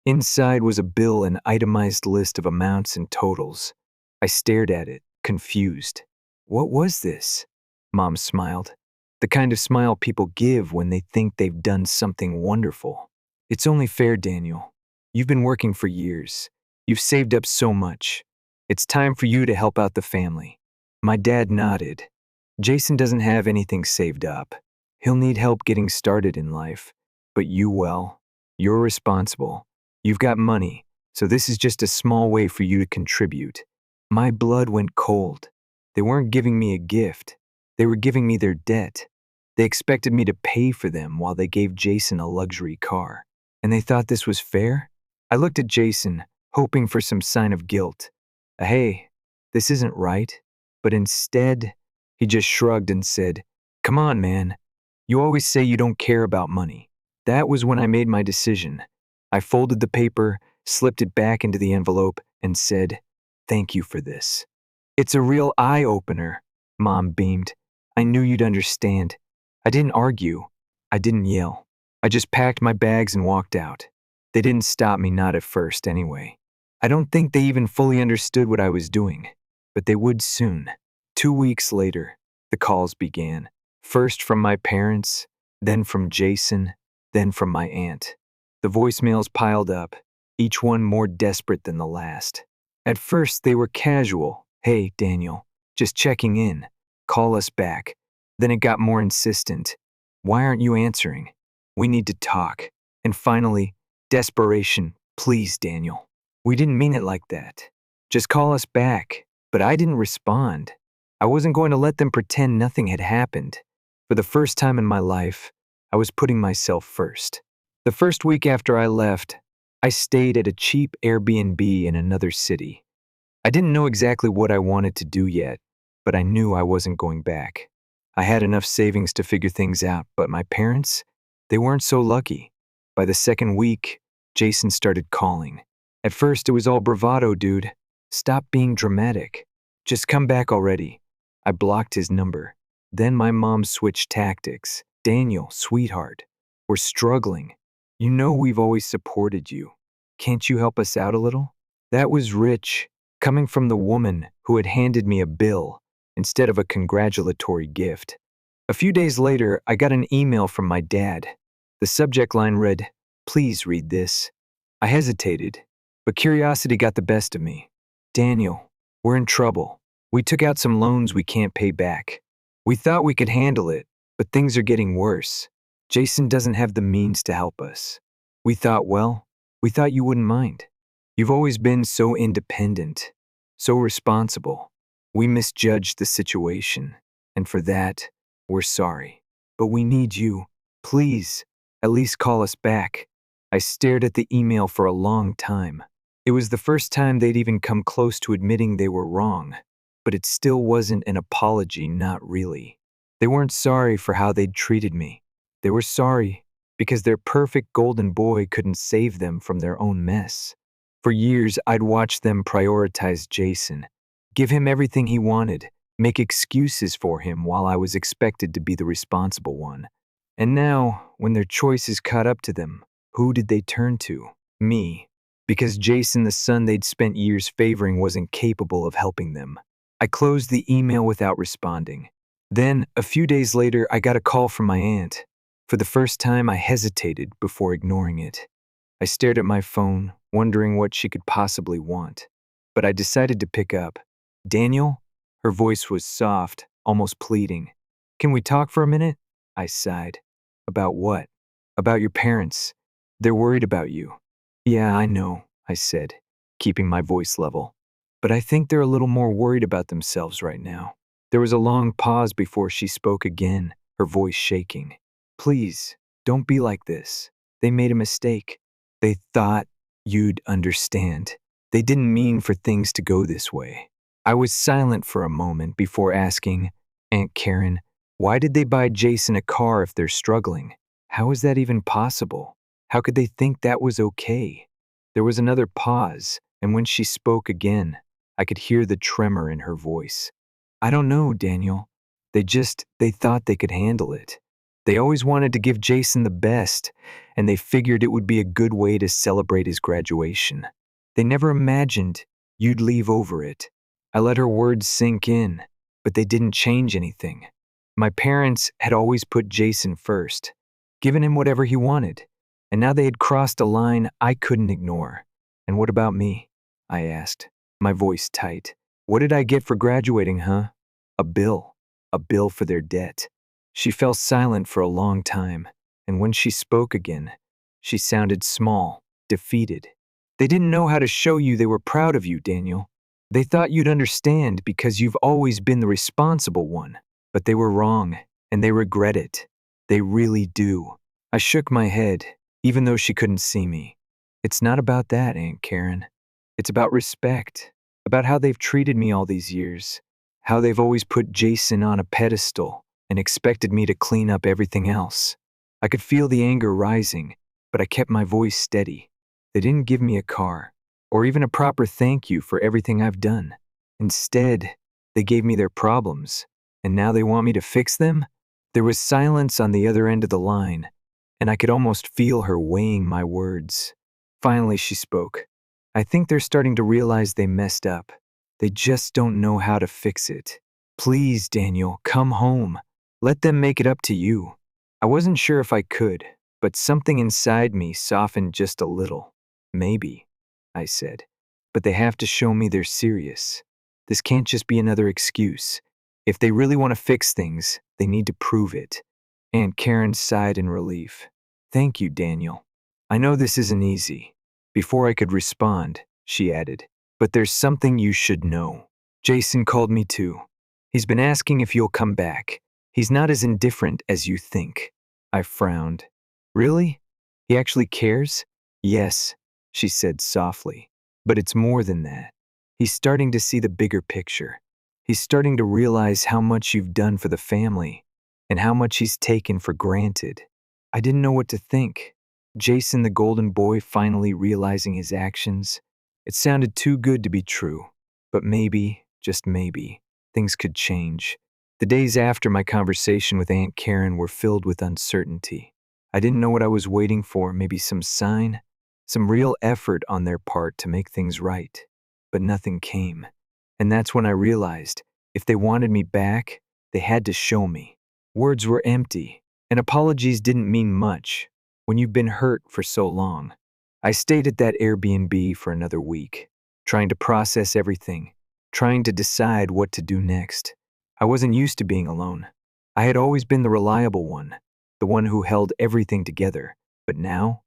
Inside was a bill, an itemized list of amounts and totals. I stared at it, confused. What was this? Mom smiled. The kind of smile people give when they think they've done something wonderful. It's only fair, Daniel. You've been working for years. You've saved up so much. It's time for you to help out the family. My dad nodded. Jason doesn't have anything saved up. He'll need help getting started in life. But you, well, you're responsible. You've got money, so this is just a small way for you to contribute. My blood went cold. They weren't giving me a gift. They were giving me their debt. They expected me to pay for them while they gave Jason a luxury car. And they thought this was fair? I looked at Jason, hoping for some sign of guilt. Hey, this isn't right. But instead, he just shrugged and said, "Come on, man. You always say you don't care about money." That was when I made my decision. I folded the paper, slipped it back into the envelope, and said, "Thank you for this." "It's a real eye-opener," Mom beamed. "I knew you'd understand." I didn't argue. I didn't yell. I just packed my bags and walked out. They didn't stop me, not at first anyway. I don't think they even fully understood what I was doing, but they would soon. 2 weeks later, the calls began. First from my parents, then from Jason, then from my aunt. The voicemails piled up, each one more desperate than the last. At first, they were casual. "Hey, Daniel, just checking in. Call us back." Then it got more insistent. "Why aren't you answering? We need to talk." And finally, desperation. "Please, Daniel. We didn't mean it like that. Just call us back." But I didn't respond. I wasn't going to let them pretend nothing had happened. For the first time in my life, I was putting myself first. The first week after I left, I stayed at a cheap Airbnb in another city. I didn't know exactly what I wanted to do yet, but I knew I wasn't going back. I had enough savings to figure things out, but my parents, they weren't so lucky. By the second week, Jason started calling. At first, it was all bravado, "Dude, stop being dramatic. Just come back already." I blocked his number. Then my mom switched tactics. "Daniel, sweetheart, we're struggling. You know we've always supported you. Can't you help us out a little?" That was rich, coming from the woman who had handed me a bill instead of a congratulatory gift. A few days later, I got an email from my dad. The subject line read, "Please read this." I hesitated, but curiosity got the best of me. "Daniel, we're in trouble. We took out some loans we can't pay back. We thought we could handle it, but things are getting worse. Jason doesn't have the means to help us. We thought you wouldn't mind. You've always been so independent, so responsible. We misjudged the situation, and for that, we're sorry. But we need you. Please, at least call us back." I stared at the email for a long time. It was the first time they'd even come close to admitting they were wrong, but it still wasn't an apology, not really. They weren't sorry for how they'd treated me. They were sorry because their perfect golden boy couldn't save them from their own mess. For years, I'd watched them prioritize Jason, give him everything he wanted, make excuses for him while I was expected to be the responsible one. And now, when their choices caught up to them, who did they turn to? Me. Because Jason, the son they'd spent years favoring, wasn't capable of helping them. I closed the email without responding. Then, a few days later, I got a call from my aunt. For the first time, I hesitated before ignoring it. I stared at my phone, wondering what she could possibly want. But I decided to pick up. "Daniel?" Her voice was soft, almost pleading. "Can we talk for a minute?" I sighed. "About what?" "About your parents. They're worried about you." "Yeah, I know," I said, keeping my voice level. "But I think they're a little more worried about themselves right now." There was a long pause before she spoke again, her voice shaking. "Please, don't be like this. They made a mistake. They thought you'd understand. They didn't mean for things to go this way." I was silent for a moment before asking, "Aunt Karen, why did they buy Jason a car if they're struggling? How is that even possible? How could they think that was okay?" There was another pause, and when she spoke again, I could hear the tremor in her voice. "I don't know, Daniel. They thought they could handle it. They always wanted to give Jason the best, and they figured it would be a good way to celebrate his graduation. They never imagined you'd leave over it." I let her words sink in, but they didn't change anything. My parents had always put Jason first, given him whatever he wanted, and now they had crossed a line I couldn't ignore. "And what about me?" I asked, my voice tight. "What did I get for graduating, huh?" A bill for their debt." She fell silent for a long time, and when she spoke again, she sounded small, defeated. "They didn't know how to show you they were proud of you, Daniel. They thought you'd understand because you've always been the responsible one. But they were wrong, and they regret it. They really do." I shook my head, even though she couldn't see me. "It's not about that, Aunt Karen. It's about respect, about how they've treated me all these years, how they've always put Jason on a pedestal and expected me to clean up everything else." I could feel the anger rising, but I kept my voice steady. "They didn't give me a car, or even a proper thank you for everything I've done. Instead, they gave me their problems, and now they want me to fix them?" There was silence on the other end of the line, and I could almost feel her weighing my words. Finally, she spoke. "I think they're starting to realize they messed up. They just don't know how to fix it. Please, Daniel, come home. Let them make it up to you." I wasn't sure if I could, but something inside me softened just a little. "Maybe," I said, "but they have to show me they're serious. This can't just be another excuse. If they really want to fix things, they need to prove it." Aunt Karen sighed in relief. "Thank you, Daniel. I know this isn't easy." Before I could respond, she added, "But there's something you should know. Jason called me too. He's been asking if you'll come back. He's not as indifferent as you think." I frowned. "Really? He actually cares?" "Yes," she said softly, "but it's more than that. He's starting to see the bigger picture. He's starting to realize how much you've done for the family and how much he's taken for granted." I didn't know what to think. Jason, the golden boy, finally realizing his actions. It sounded too good to be true, but maybe, just maybe, things could change. The days after my conversation with Aunt Karen were filled with uncertainty. I didn't know what I was waiting for, maybe some sign, some real effort on their part to make things right. but nothing came. And that's when I realized if they wanted me back, they had to show me. Words were empty, and apologies didn't mean much when you've been hurt for so long. I stayed at that Airbnb for another week, trying to process everything, trying to decide what to do next. I wasn't used to being alone. I had always been the reliable one, the one who held everything together. But now,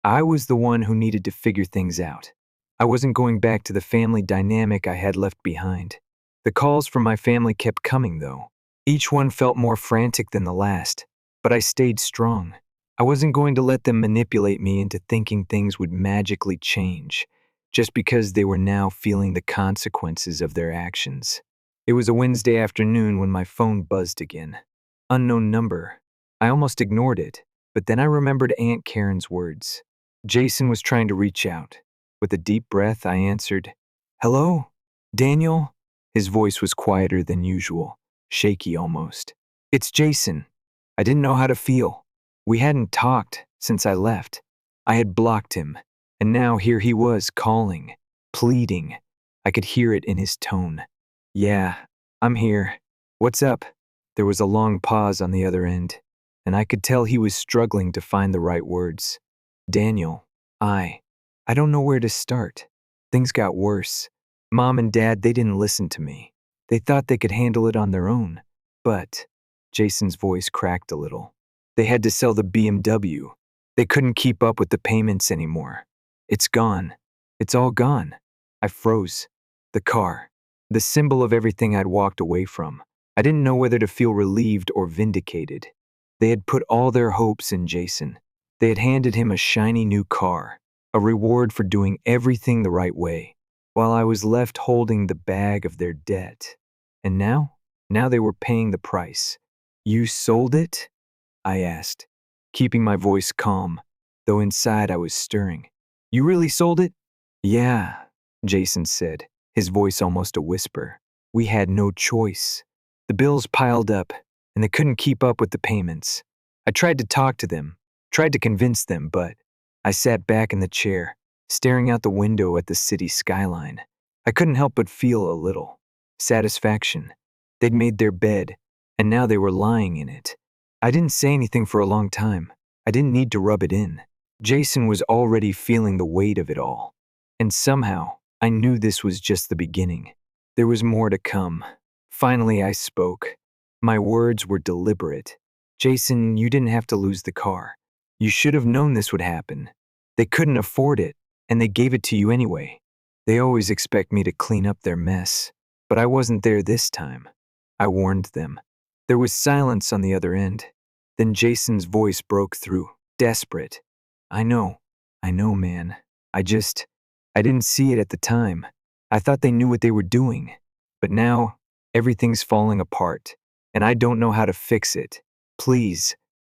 I was the one who needed to figure things out. I wasn't going back to the family dynamic I had left behind. The calls from my family kept coming, though. Each one felt more frantic than the last, but I stayed strong. I wasn't going to let them manipulate me into thinking things would magically change, just because they were now feeling the consequences of their actions. It was a Wednesday afternoon when my phone buzzed again. Unknown number. I almost ignored it, but then I remembered Aunt Karen's words. Jason was trying to reach out. With a deep breath, I answered, "Hello? Daniel?" His voice was quieter than usual, shaky almost. "It's Jason." I didn't know how to feel. We hadn't talked since I left. I had blocked him, and now here he was calling, pleading. I could hear it in his tone. "Yeah, I'm here. What's up?" There was a long pause on the other end, and I could tell he was struggling to find the right words. "Daniel, I don't know where to start. Things got worse. Mom and Dad, they didn't listen to me. They thought they could handle it on their own. But," Jason's voice cracked a little, "they had to sell the BMW. They couldn't keep up with the payments anymore. It's gone. It's all gone." I froze. The car. The symbol of everything I'd walked away from. I didn't know whether to feel relieved or vindicated. They had put all their hopes in Jason. They had handed him a shiny new car, a reward for doing everything the right way, while I was left holding the bag of their debt. And now they were paying the price. "You sold it?" I asked, keeping my voice calm, though inside I was stirring. "You really sold it?" "Yeah," Jason said, his voice almost a whisper. "We had no choice. The bills piled up, and they couldn't keep up with the payments. I tried to talk to them, tried to convince them, but..." I sat back in the chair, staring out the window at the city skyline. I couldn't help but feel a little satisfaction. They'd made their bed, and now they were lying in it. I didn't say anything for a long time. I didn't need to rub it in. Jason was already feeling the weight of it all. And somehow, I knew this was just the beginning. There was more to come. Finally, I spoke. My words were deliberate. "Jason, you didn't have to lose the car. You should have known this would happen. They couldn't afford it, and they gave it to you anyway. They always expect me to clean up their mess, but I wasn't there this time." I warned them. There was silence on the other end. Then Jason's voice broke through, desperate. I know, man. I didn't see it at the time. I thought they knew what they were doing. But now, everything's falling apart, and I don't know how to fix it. Please,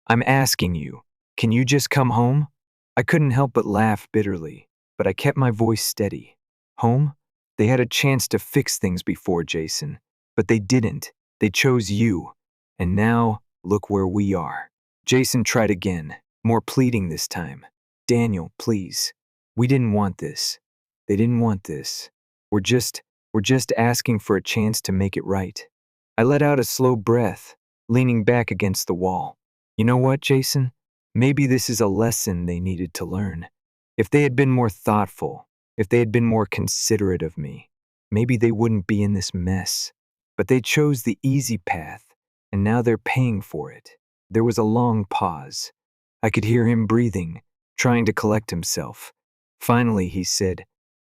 I'm asking you. Can you just come home?" I couldn't help but laugh bitterly, but I kept my voice steady. Home? They had a chance to fix things before, Jason, but they didn't. They chose you. And now, look where we are. Jason tried again, more pleading this time. "Daniel, please. We didn't want this. They didn't want this. We're just asking for a chance to make it right." I let out a slow breath, leaning back against the wall. You know what, Jason? Maybe this is a lesson they needed to learn. If they had been more thoughtful, if they had been more considerate of me, maybe they wouldn't be in this mess. But they chose the easy path, and now they're paying for it. There was a long pause. I could hear him breathing, trying to collect himself. Finally, he said,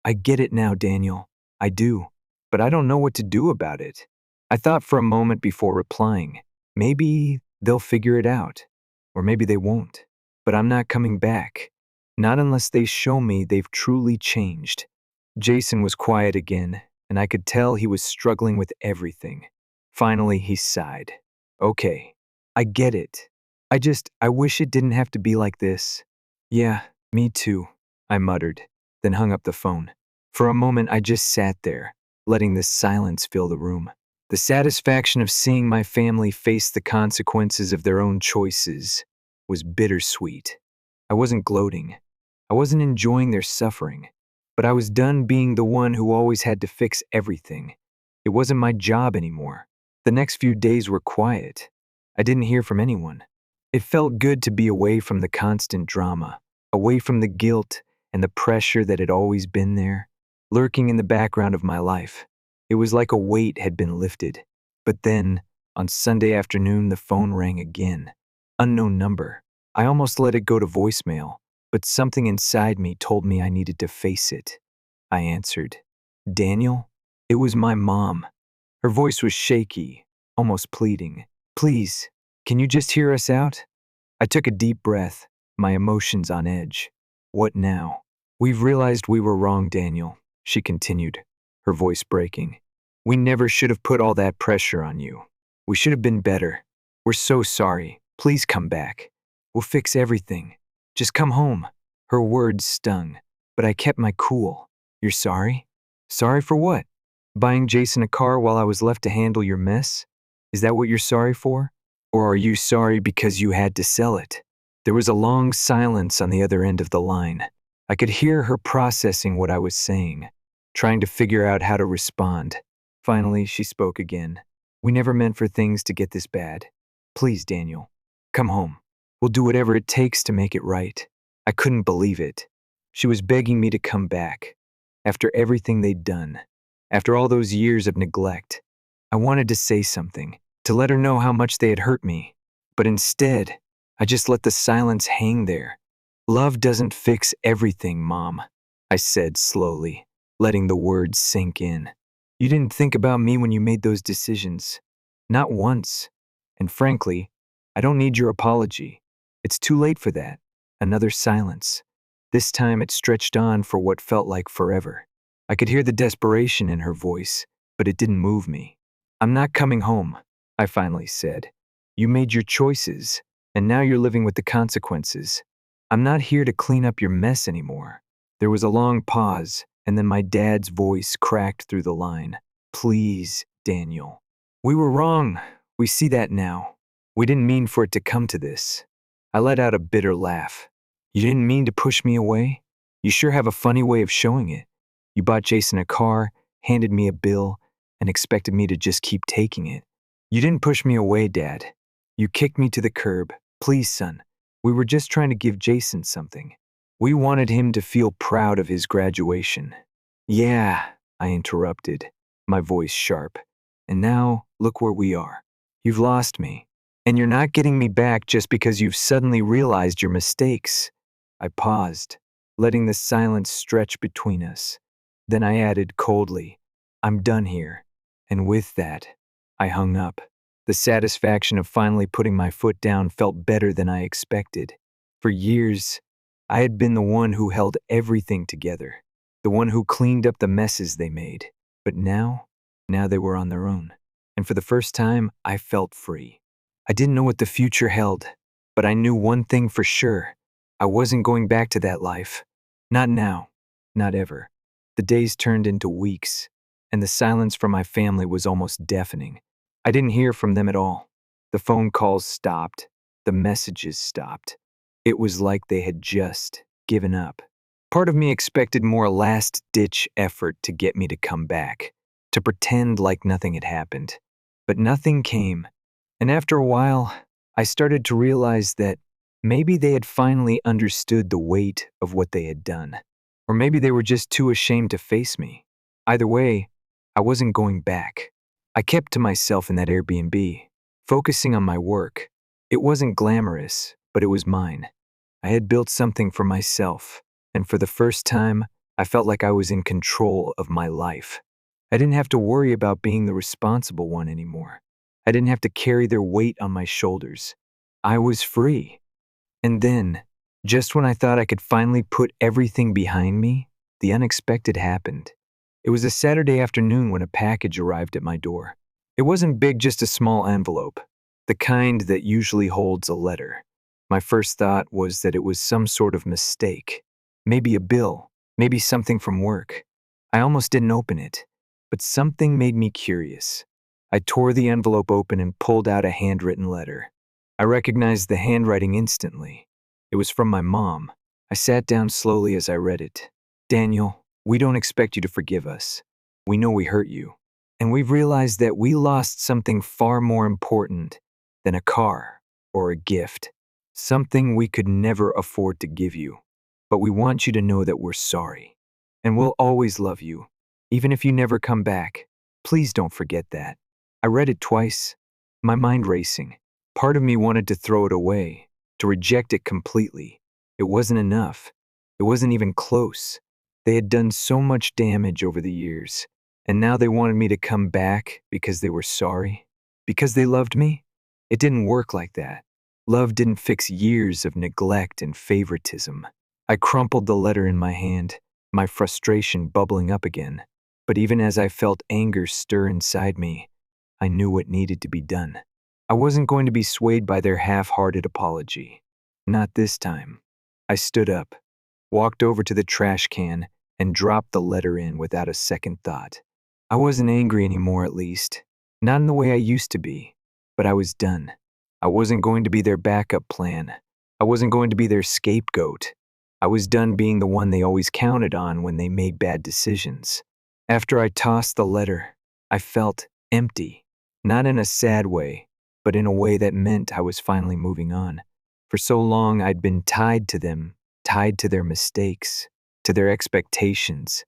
"I get it now, Daniel. I do. But I don't know what to do about it." I thought for a moment before replying. Maybe they'll figure it out. Or maybe they won't. But I'm not coming back. Not unless they show me they've truly changed. Jason was quiet again, and I could tell he was struggling with everything. Finally, he sighed. "Okay, I get it. I wish it didn't have to be like this." "Yeah, me too," I muttered, then hung up the phone. For a moment, I just sat there, letting the silence fill the room. The satisfaction of seeing my family face the consequences of their own choices was bittersweet. I wasn't gloating. I wasn't enjoying their suffering. but I was done being the one who always had to fix everything. It wasn't my job anymore. The next few days were quiet. I didn't hear from anyone. It felt good to be away from the constant drama, away from the guilt and the pressure that had always been there, lurking in the background of my life. It was like a weight had been lifted. But then, on Sunday afternoon, the phone rang again. Unknown number. I almost let it go to voicemail, but something inside me told me I needed to face it. I answered. Daniel? It was my mom. Her voice was shaky, almost pleading. Please, can you just hear us out? I took a deep breath, my emotions on edge. What now? We've realized we were wrong, Daniel, she continued, her voice breaking. We never should have put all that pressure on you. We should have been better. We're so sorry. Please come back. We'll fix everything. Just come home. Her words stung, but I kept my cool. You're sorry? Sorry for what? Buying Jason a car while I was left to handle your mess? Is that what you're sorry for? Or are you sorry because you had to sell it? There was a long silence on the other end of the line. I could hear her processing what I was saying, trying to figure out how to respond. Finally, she spoke again. We never meant for things to get this bad. Please, Daniel, come home. We'll do whatever it takes to make it right. I couldn't believe it. She was begging me to come back. After everything they'd done, after all those years of neglect, I wanted to say something, to let her know how much they had hurt me. But instead, I just let the silence hang there. Love doesn't fix everything, Mom, I said slowly, letting the words sink in. You didn't think about me when you made those decisions. Not once. And frankly, I don't need your apology. It's too late for that. Another silence. This time it stretched on for what felt like forever. I could hear the desperation in her voice, but it didn't move me. I'm not coming home, I finally said. You made your choices, and now you're living with the consequences. I'm not here to clean up your mess anymore. There was a long pause, and then my dad's voice cracked through the line. Please, Daniel. We were wrong. We see that now. We didn't mean for it to come to this. I let out a bitter laugh. You didn't mean to push me away? You sure have a funny way of showing it. You bought Jason a car, handed me a bill, and expected me to just keep taking it. You didn't push me away, Dad. You kicked me to the curb. Please, son. We were just trying to give Jason something. We wanted him to feel proud of his graduation. Yeah, I interrupted, my voice sharp. And now, look where we are. You've lost me. And you're not getting me back just because you've suddenly realized your mistakes. I paused, letting the silence stretch between us. Then I added coldly, I'm done here. And with that, I hung up. The satisfaction of finally putting my foot down felt better than I expected. For years, I had been the one who held everything together, the one who cleaned up the messes they made. But now they were on their own. And for the first time, I felt free. I didn't know what the future held, but I knew one thing for sure. I wasn't going back to that life. Not now. Not ever. The days turned into weeks, and the silence from my family was almost deafening. I didn't hear from them at all. The phone calls stopped. The messages stopped. It was like they had just given up. Part of me expected more last-ditch effort to get me to come back, to pretend like nothing had happened. But nothing came. And after a while, I started to realize that maybe they had finally understood the weight of what they had done. Or maybe they were just too ashamed to face me. Either way, I wasn't going back. I kept to myself in that Airbnb, focusing on my work. It wasn't glamorous, but it was mine. I had built something for myself, and for the first time, I felt like I was in control of my life. I didn't have to worry about being the responsible one anymore. I didn't have to carry their weight on my shoulders. I was free. And then, just when I thought I could finally put everything behind me, the unexpected happened. It was a Saturday afternoon when a package arrived at my door. It wasn't big, just a small envelope, the kind that usually holds a letter. My first thought was that it was some sort of mistake. Maybe a bill, maybe something from work. I almost didn't open it, but something made me curious. I tore the envelope open and pulled out a handwritten letter. I recognized the handwriting instantly. It was from my mom. I sat down slowly as I read it. Daniel, We don't expect you to forgive us. We know we hurt you. And we've realized that we lost something far more important than a car or a gift. Something we could never afford to give you. But we want you to know that we're sorry. And we'll always love you, even if you never come back. Please don't forget that. I read it twice, my mind racing. Part of me wanted to throw it away, to reject it completely. It wasn't enough. It wasn't even close. They had done so much damage over the years, and now they wanted me to come back because they were sorry? Because they loved me? It didn't work like that. Love didn't fix years of neglect and favoritism. I crumpled the letter in my hand, my frustration bubbling up again. But even as I felt anger stir inside me, I knew what needed to be done. I wasn't going to be swayed by their half-hearted apology. Not this time. I stood up, walked over to the trash can, and dropped the letter in without a second thought. I wasn't angry anymore, at least. Not in the way I used to be. But I was done. I wasn't going to be their backup plan. I wasn't going to be their scapegoat. I was done being the one they always counted on when they made bad decisions. After I tossed the letter, I felt empty. Not in a sad way, but in a way that meant I was finally moving on. For so long, I'd been tied to them, tied to their mistakes, to their expectations,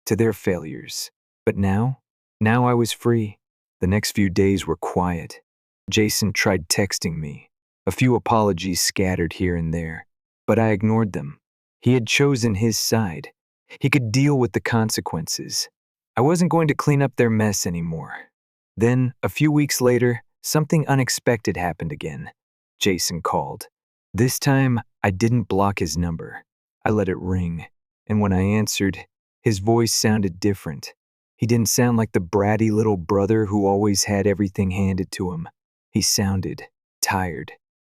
to their failures. But now I was free. The next few days were quiet. Jason tried texting me, a few apologies scattered here and there, but I ignored them. He had chosen his side. He could deal with the consequences. I wasn't going to clean up their mess anymore. Then, a few weeks later, something unexpected happened again. Jason called. This time, I didn't block his number. I let it ring, and when I answered, his voice sounded different. He didn't sound like the bratty little brother who always had everything handed to him. He sounded tired.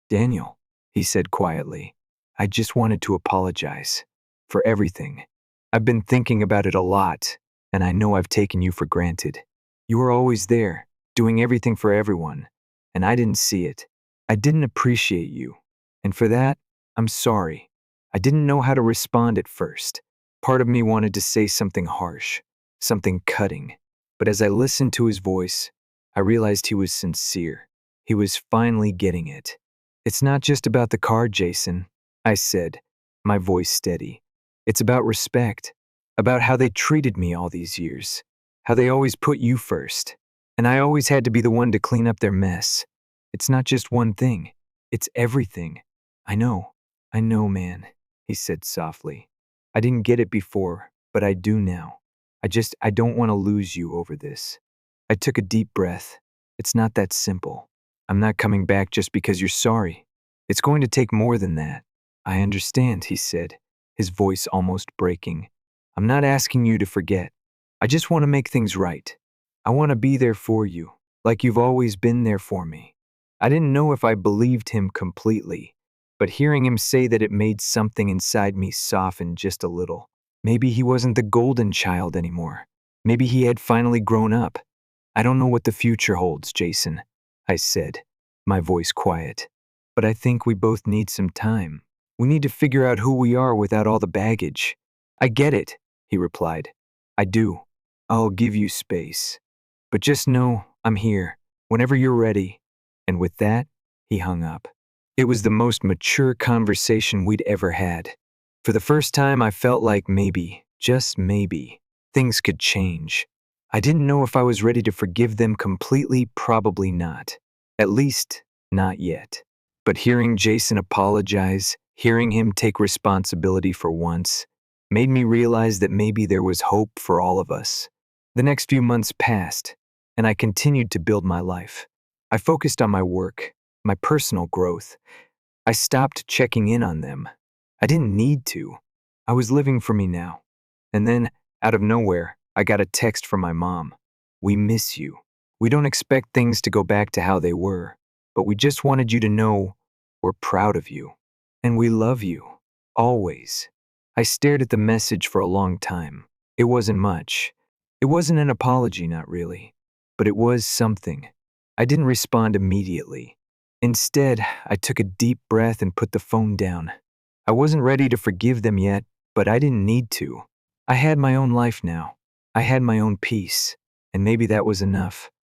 "Daniel," he said quietly, "I just wanted to apologize for everything. I've been thinking about it a lot, and I know I've taken you for granted. You were always there, doing everything for everyone, and I didn't see it. I didn't appreciate you, and for that, I'm sorry. I didn't know how to respond at first. Part of me wanted to say something harsh, something cutting, but as I listened to his voice, I realized he was sincere. He was finally getting it. It's not just about the car, Jason," I said, my voice steady. "It's about respect, about how they treated me all these years, how they always put you first, and I always had to be the one to clean up their mess. It's not just one thing, it's everything." I know, man," he said softly. "I didn't get it before, but I do now. I don't want to lose you over this." I took a deep breath. It's not that simple. I'm not coming back just because you're sorry. It's going to take more than that. "I understand," he said, his voice almost breaking. "I'm not asking you to forget. I just want to make things right. I want to be there for you, like you've always been there for me." I didn't know if I believed him completely, but hearing him say that it made something inside me soften just a little. Maybe he wasn't the golden child anymore. Maybe he had finally grown up. "I don't know what the future holds, Jason," I said, my voice quiet. "But I think we both need some time. We need to figure out who we are without all the baggage." "I get it," he replied. "I do. I'll give you space. But just know I'm here, whenever you're ready." And with that, he hung up. It was the most mature conversation we'd ever had. For the first time, I felt like maybe, just maybe, things could change. I didn't know if I was ready to forgive them completely, probably not. At least, not yet. But hearing Jason apologize, hearing him take responsibility for once, made me realize that maybe there was hope for all of us. The next few months passed, and I continued to build my life. I focused on my work, my personal growth. I stopped checking in on them. I didn't need to. I was living for me now. And then, out of nowhere, I got a text from my mom. "We miss you. We don't expect things to go back to how they were, but we just wanted you to know we're proud of you. And we love you. Always." I stared at the message for a long time. It wasn't much. It wasn't an apology, not really. But it was something. I didn't respond immediately. Instead, I took a deep breath and put the phone down. I wasn't ready to forgive them yet, but I didn't need to. I had my own life now. I had my own peace, and maybe that was enough.